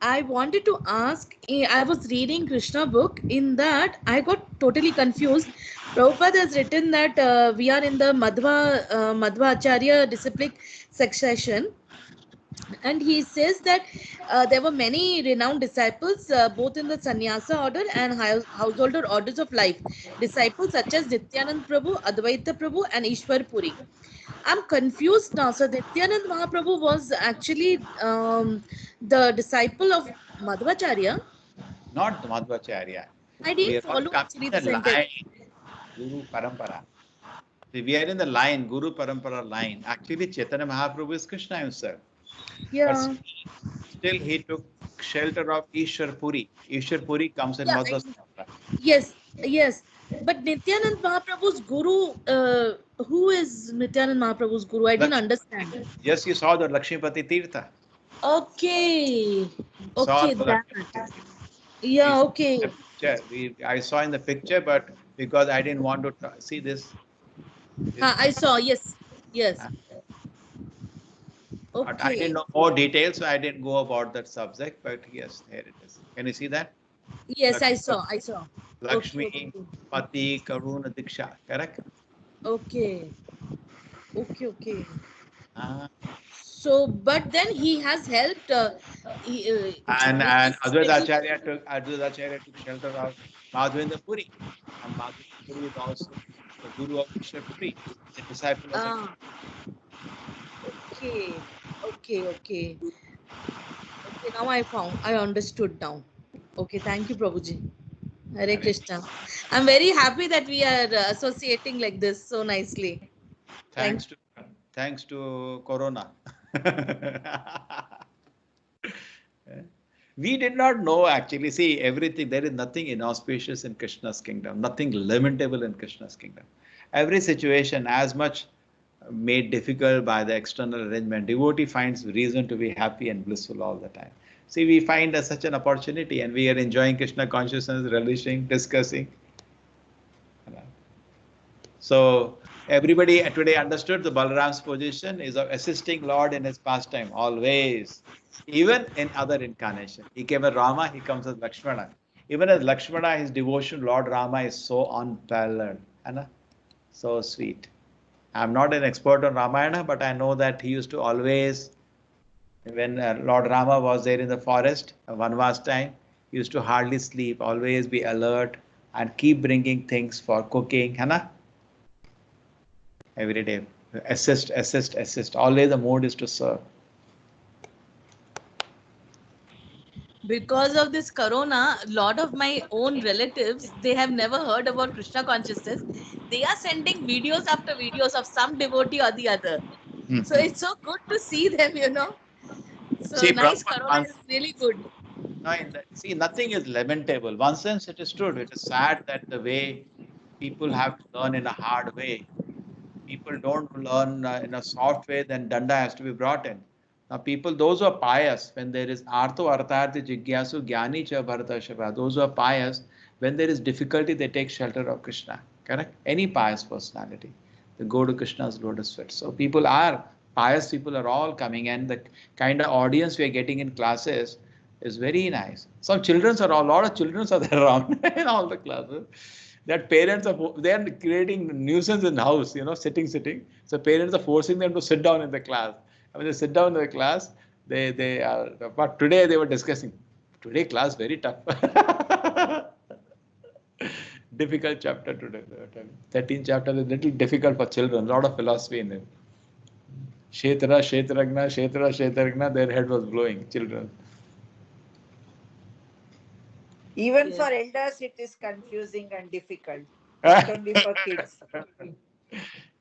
I wanted to ask, I was reading Krishna book. In that, I got totally confused. Prabhupada has written that we are in the Madhva Acharya disciplic succession. And he says that there were many renowned disciples, both in the sannyasa order and householder orders of life. Disciples such as Nityanand Prabhu, Advaita Prabhu, and Ishwar Puri. I'm confused now. So Nityanand Mahaprabhu was actually the disciple of Madhvacharya. Not the Madhvacharya. I We didn't are not follow coming actually in the the sentence. line. Guru Parampara. See, we are in the line, Guru Parampara line. Actually, Chaitanya Mahaprabhu is Krishna himself. But Yeah. still he took shelter of Ishwar Puri. Ishwar Puri comes in Yeah. Madhva Samhita. Yes. Yes. But Nityanand Mahaprabhu's guru, who is Nityanand Mahaprabhu's guru? I didn't understand. Yes, you saw the Lakshmipati Tirtha. Okay. Saw Okay. the That. Lakshmipati Tirtha. We Yeah. saw Okay. in the picture. I saw in the picture, but because I didn't want to see this. I saw. Yes. Yes. But I Okay. didn't know more details, so I didn't go about that subject. But yes, here it is. Can you see that? Yes, I Lakshmi, saw. I saw. Okay. Lakshmi, Pati, Karuna, Diksha. Correct? Okay. Okay. Okay. Ah. So, but then he has helped. And Especially. Advaita Acharya took shelter of Madhavendra Puri. And Madhavendra Puri is also the guru of Krishna Puri, the disciple of the Ah. Okay. Okay. Okay. Okay. Now I understood now. Okay. Thank you, Prabhuji. Hare Krishna. I'm very happy that we are associating like this so nicely. thanks to thanks to Corona. We did not know actually. See, everything, there is nothing inauspicious in Krishna's kingdom, nothing lamentable in Krishna's kingdom. Every situation, as much made difficult by the external arrangement, devotee finds reason to be happy and blissful all the time. See, we find such an opportunity and we are enjoying Krishna consciousness, relishing, discussing. So everybody today understood the Balaram's position is of assisting Lord in his pastime, always. Even in other incarnation. He came as Rama, he comes as Lakshmana. Even as Lakshmana, his devotion, Lord Rama is so unparalleled. Anna? So sweet. I'm not an expert on Ramayana, but I know that he used to always, when Lord Rama was there in the forest, Vanvas time, he used to hardly sleep, always be alert and keep bringing things for cooking. Hannah? Every day. Assist, assist, assist. Always the mode is to serve. Because of this corona, a lot of my own relatives, they have never heard about Krishna consciousness. They are sending videos after videos of some devotee or the other. So it's so good to see them, you know. So See, nice, Prabhupada corona once, is really good. no, see, nothing is lamentable. One sense it is true. It is sad that the way people have to learn in a hard way. People don't learn in a soft way, then danda has to be brought in. Now, people, those who are pious, when there is artho artharthi jigyasu jnani cha bharata shabha, those who are pious, when there is difficulty, they take shelter of Krishna. Correct? Any pious personality, they go to Krishna's lotus feet. So people are pious. People are all coming, and the kind of audience we are getting in classes is very nice. Some children are a lot of children are there around in all the classes. That parents are they are creating nuisance in the house, sitting. So parents are forcing them to sit down in the class. And when they sit down in the class, they are. But today they were discussing. Today class very tough. Difficult chapter today. 13th chapter is little difficult for children. A lot of philosophy in it. Kshetra, their head was blowing. Children. Even Yes. for elders, it is confusing and difficult, not only for kids.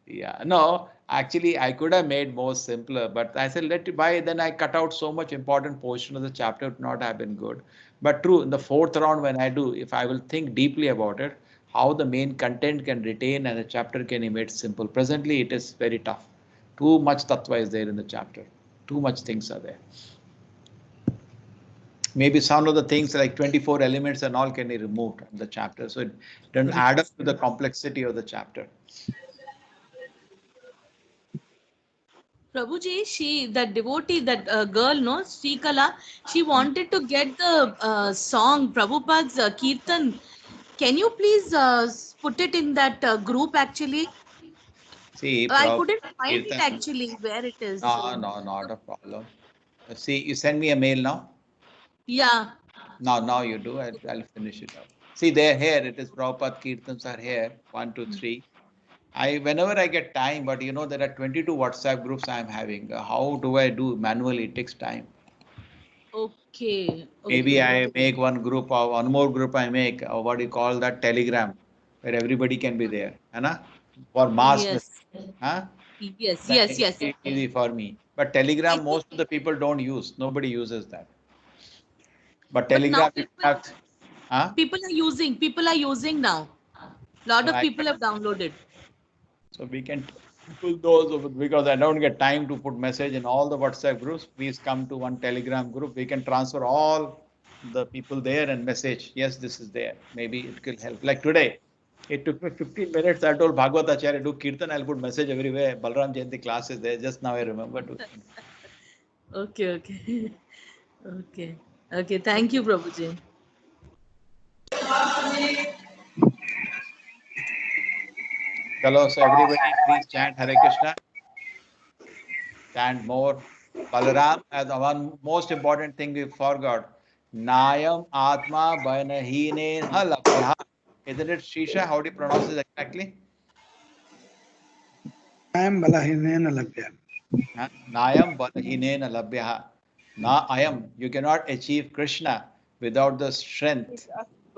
Yeah, no, actually, I could have made more simpler, but I said, let it by then I cut out so much important portion of the chapter, it would not have been good. But true, in the fourth round, when I do, if I will think deeply about it, how the main content can retain and the chapter can be made simple. Presently, it is very tough. Too much tattva is there in the chapter. Too much things are there. Maybe some of the things like 24 elements and all can be removed in the chapter. So it doesn't add up to the complexity of the chapter. Prabhuji, that devotee, that girl, no, Srikala, she wanted to get the song, Prabhupada's Kirtan. Can you please put it in that group actually? See, I couldn't find it Kirtan. actually where it is. No, no, not a problem. See, you send me a mail now. Yeah. Now you do. I'll finish it up. See, they're here. It is Prabhupada Kirtans are here. 1, 2, 3. Whenever I get time, but there are 22 WhatsApp groups I'm having. How do I do manually? It takes time. Okay. Maybe Okay. I make one more group I make, what do you call that, Telegram, where everybody can be there. Anna? For mass Yes. message. Huh? Yes. That Yes. makes Yes. it easy for me. But I Telegram, think, most of the people don't use. Nobody uses that. But but now Telegram, you have, huh? people are using now. Lot So of people have downloaded. so we can pull those over because I don't get time to put message in all the WhatsApp groups. Please come to one Telegram group. We can transfer all the people there and message. Yes, this is there. Maybe it could help. Like today, It took me 15 minutes. I told Bhagavad Acharya, do Kirtan, I'll put message everywhere. Balaram Jayanti class is there. Just now I remember to. Okay, okay. Okay. Okay. Thank you, Prabhuji. Hello, so everybody please chant Hare Krishna. Chant more. Balaram, as the one most important thing we forgot. Nayam Atma Banahine Halapya. Isn't it Shisha? How do you pronounce it exactly? I am Balahinena Labhya. Nayam Balahinena Labhya. Na ayam. You cannot achieve Krishna without the strength.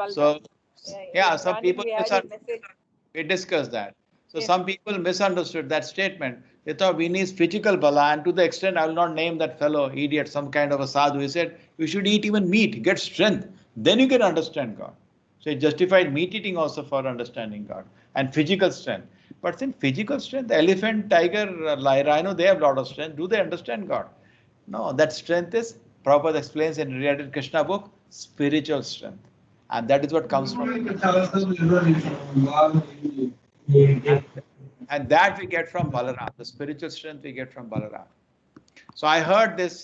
So, yeah, some Morning people we had a message. we discussed that. So Yes. some people misunderstood that statement. They thought we need physical bala, and to the extent I will not name that fellow idiot, some kind of a sadhu. He said you should eat even meat, get strength, then you can understand God. So he justified meat eating also for understanding God and physical strength. But in physical strength, elephant, tiger, rhino, they have a lot of strength. Do they understand God? No, that strength is, Prabhupada explains in related Krishna book, spiritual strength. And that is what comes from. And that we get from Balaram. The spiritual strength we get from Balaram. So I heard this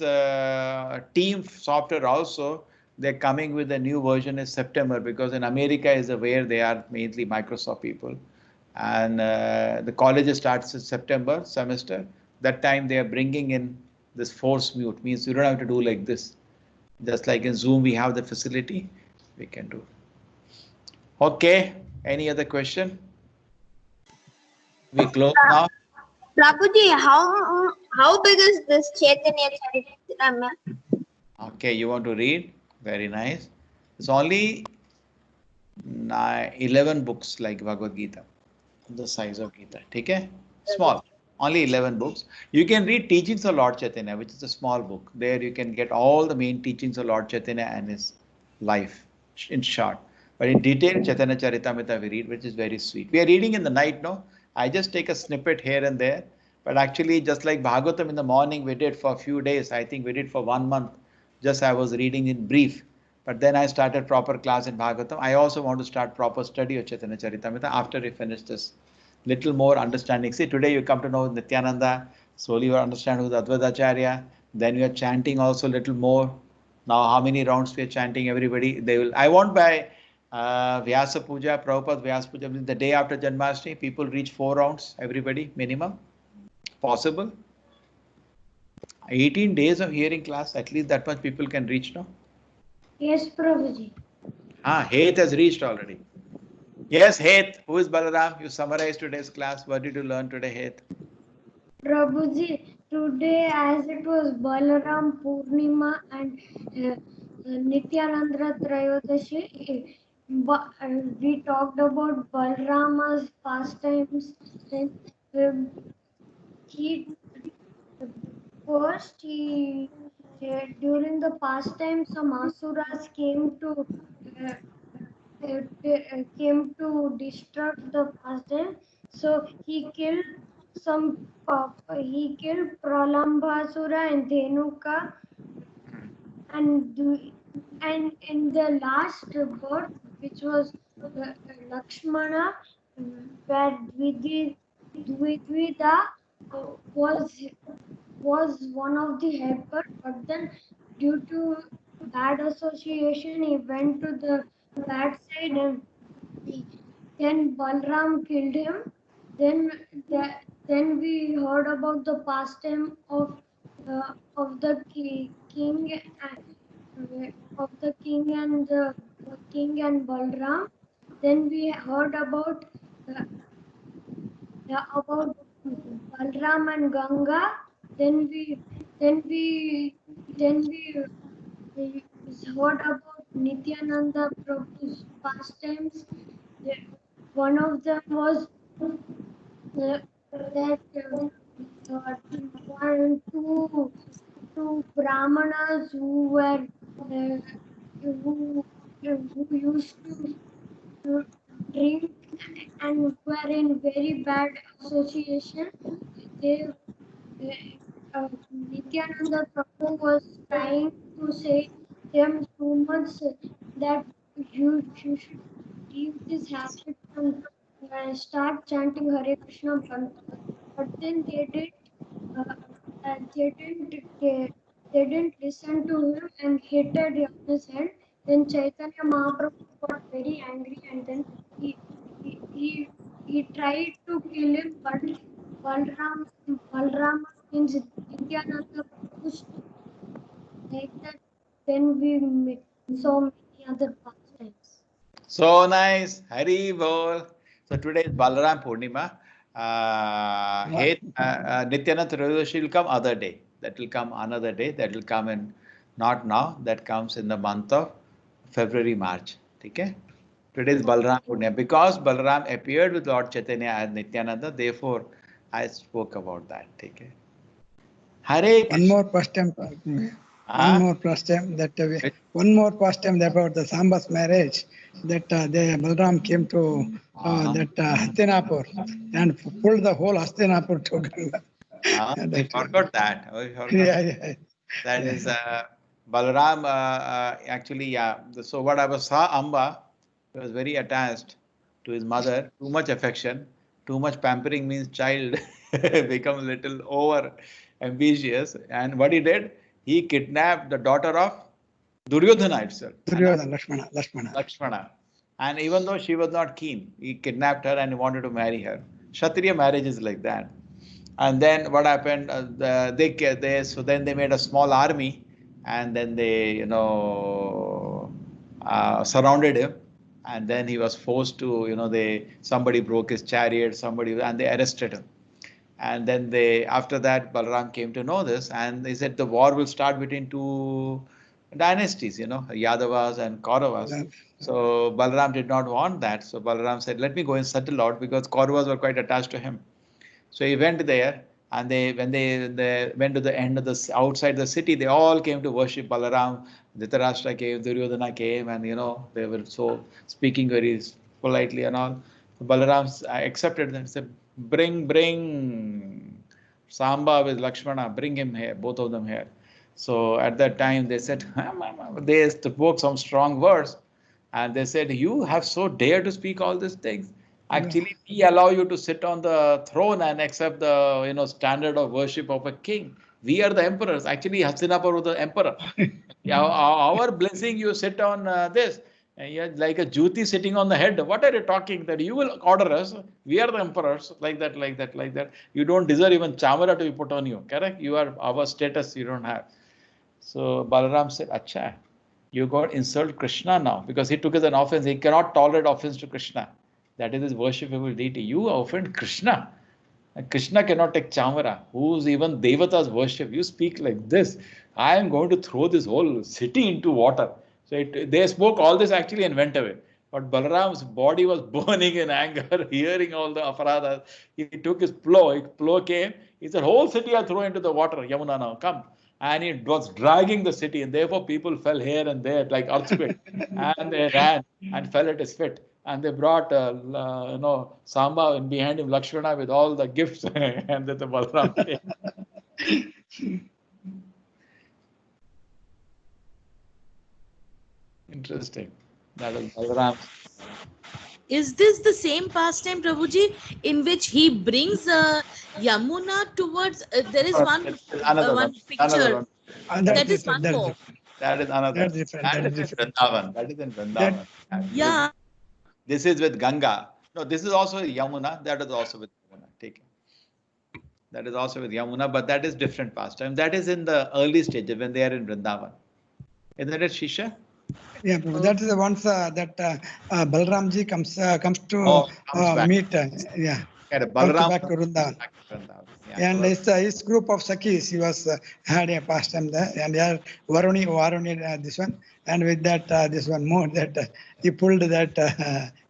team software also, they're coming with a new version in September because in America is where they are mainly Microsoft people. And the college starts in September semester. That time they are bringing in this force mute, means you don't have to do like this. Just like in Zoom, we have the facility, we can do. Okay, any other question? We close now. Prabhuji, how big is this Chaitanya Charitamrita? Okay, you want to read? Very nice. It's only 11 books like Bhagavad Gita, the size of Gita. Okay? Small. Only 11 books. You can read Teachings of Lord Chaitanya, which is a small book. There you can get all the main teachings of Lord Chaitanya and his life in short. But in detail, Chaitanya Charitamrita we read, which is very sweet. We are reading in the night, no? I just take a snippet here and there. But actually, just like Bhagavatam in the morning, we did for a few days. I think we did for 1 month. Just I was reading in brief. But then I started proper class in Bhagavatam. I also want to start proper study of Chaitanya Charitamrita after we finish this. Little more understanding. See, today you come to know Nityananda. Slowly you understand who's Advaita Acharya. Then you are chanting also little more. Now, how many rounds we are chanting? Everybody, they will. I want by Vyasa Puja, Prabhupada Vyasa Puja, the day after Janmashtami, people reach 4 rounds. Everybody, minimum. Possible. 18 days of hearing class. At least that much people can reach now. Yes, Prabhuji. Heth has reached already. Yes, Heth. Who is Balaram? You summarized today's class. What did you learn today, Heth? Prabhuji, today as it was Balaram Purnima and Nityananda Trayodashi, we talked about Balarama's pastimes. Then he first during the pastime some asuras came to disrupt the pastime. So he killed he killed Pralambasura and Dhenuka, and in the last birth, which was Lakshmana, where Dvidvida was one of the helpers, but then due to bad association, he went to the bad side, and then Balram killed him. Then then we heard about the pastime of the king and the king and Balram. Then we heard about Balram and Ganga. Then we then we then we heard about Nityananda Prabhu's pastimes. One of them was that two brahmanas who were who used to drink and were in very bad association. They Nityananda Prabhu was trying to say them too much that you should leave this habit and start chanting Hare Krishna mantra, but then uh, they didn't listen to him and hated on his head. Then Chaitanya Mahaprabhu got very angry and then he he he, he tried to kill him, but Balram means Nityananda Prabhu, like that. Then saw many other pastimes. So nice. Hari Bol. So today is Balaram Purnima. Nityananda Trayodashi will come other day. That will come another day. That will come in, not now. That comes in the month of February, March. Okay? Today is Balaram Purnima. Because Balaram appeared with Lord Chaitanya as Nityananda, therefore I spoke about that. Okay? Hare One Krishna. more pastime. One more pastime that one more pastime about the Samba's marriage. That the Balram came to that Hastinapur and pulled the whole Hastinapur to Ganga. I forgot that. I forgot. Yeah. That is Balaram. Actually, yeah. So what I saw Amba, he was very attached to his mother. Too much affection, too much pampering means child become a little over ambitious. And what he did, he kidnapped the daughter of Duryodhana itself. Duryodhana, Lakshmana. And even though she was not keen, he kidnapped her and he wanted to marry her. Kshatriya marriage is like that. And then what happened? So then they made a small army, and then they surrounded him, and then he was forced to somebody broke his chariot, and they arrested him. And then after that Balaram came to know this, and they said the war will start between two dynasties, Yadavas and Kauravas. So Balaram did not want that. So Balaram said, let me go and settle out, because Kauravas were quite attached to him. So he went there, and when they went to the end of outside the city, they all came to worship Balaram. Dhritarashtra came, Duryodhana came, and they were so speaking very politely and all. So Balaram accepted them. Said, bring Samba with Lakshmana, bring him here, both of them here. So at that time they said, they spoke some strong words, and they said, you have so dared to speak all these things. Actually, we allow you to sit on the throne and accept the standard of worship of a king. We are the emperors. Actually, Hastinapur was the emperor. Our blessing, you sit on this. And you're like a Jyoti sitting on the head. What are you talking? That you will order us? We are the emperors. Like that. You don't deserve even chamara to be put on you. Correct? You are our status. You don't have. So Balaram said, Acha, you got insult Krishna now, because he took it as an offense. He cannot tolerate offense to Krishna. That is his worshipable deity. You offend Krishna. And Krishna cannot take chamara, who's even Devata's worship. You speak like this. I am going to throw this whole city into water. So they spoke all this actually and went away. But Balaram's body was burning in anger, hearing all the aparadhas. He took his plow. His plow came. He said, whole city I throw into the water. Yamuna now, come. And it was dragging the city. And therefore people fell here and there like earthquake. And they ran and fell at his feet. And they brought, Samba and behind him Lakshmana with all the gifts and the Balaram came. Interesting. That was Balaram. Is this the same pastime, Prabhuji, in which he brings Yamuna towards? There is one picture. That is one more. That is another. That's different. That is in Vrindavan. That is in Vrindavan. Yeah. This is with Ganga. No, this is also with Yamuna. That is also with Yamuna. Take it. That is also with Yamuna, but that is different pastime. That is in the early stages when they are in Vrindavan. Isn't it, Shisha? Yeah, that is the ones that Balramji comes to meet. Balaram back to Vrindavan. Yeah. And his group of Sakhis, he was had a pastime there, and Varuni, this one, and with that this one more that he pulled that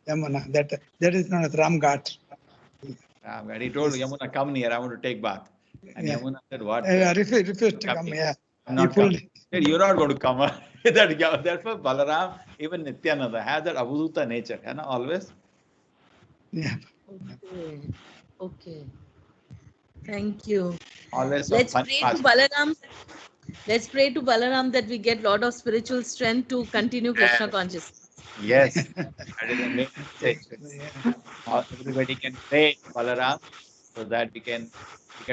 Yamuna, that is known as Ram Ghat. When he told Yamuna, come near, I want to take bath. And Yamuna said, what? Refused to come. Yeah, he pulled. Said, you're not going to come. Therefore, Balaram, even Nityananda, has that avadhuta nature, always. Yeah. Okay. Thank you. Always. Let's pray to Balaram. Let's pray to Balaram that we get a lot of spiritual strength to continue Krishna consciousness. Yes, that is the main message. Everybody can pray Balaram so that we get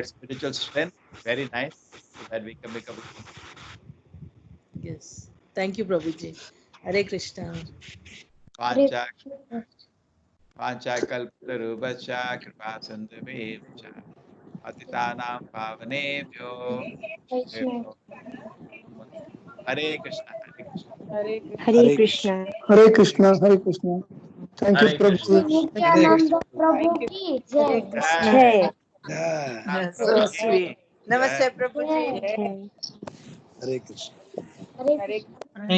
spiritual strength. Very nice. So that we can become. Yes. Thank you, Prabhuji. Hare Krishna. Pancha Panchakalpatarubhacha Kripa Sindhumevacha Patitanam Pavanebhyo Vibhyo. Hare Krishna, Hare Krishna. Hare Krishna. Hare Krishna. Hare Krishna, Hare Krishna. Thank you, Hare Krishna. Prabhu. Nityananda Prabhu Thank you. ki Hare jai. Krishna. Jai. Yeah. So sweet. Namaste, Jai. Prabhuji. Jai. Hare Krishna. Hare Hare Krishna. Thank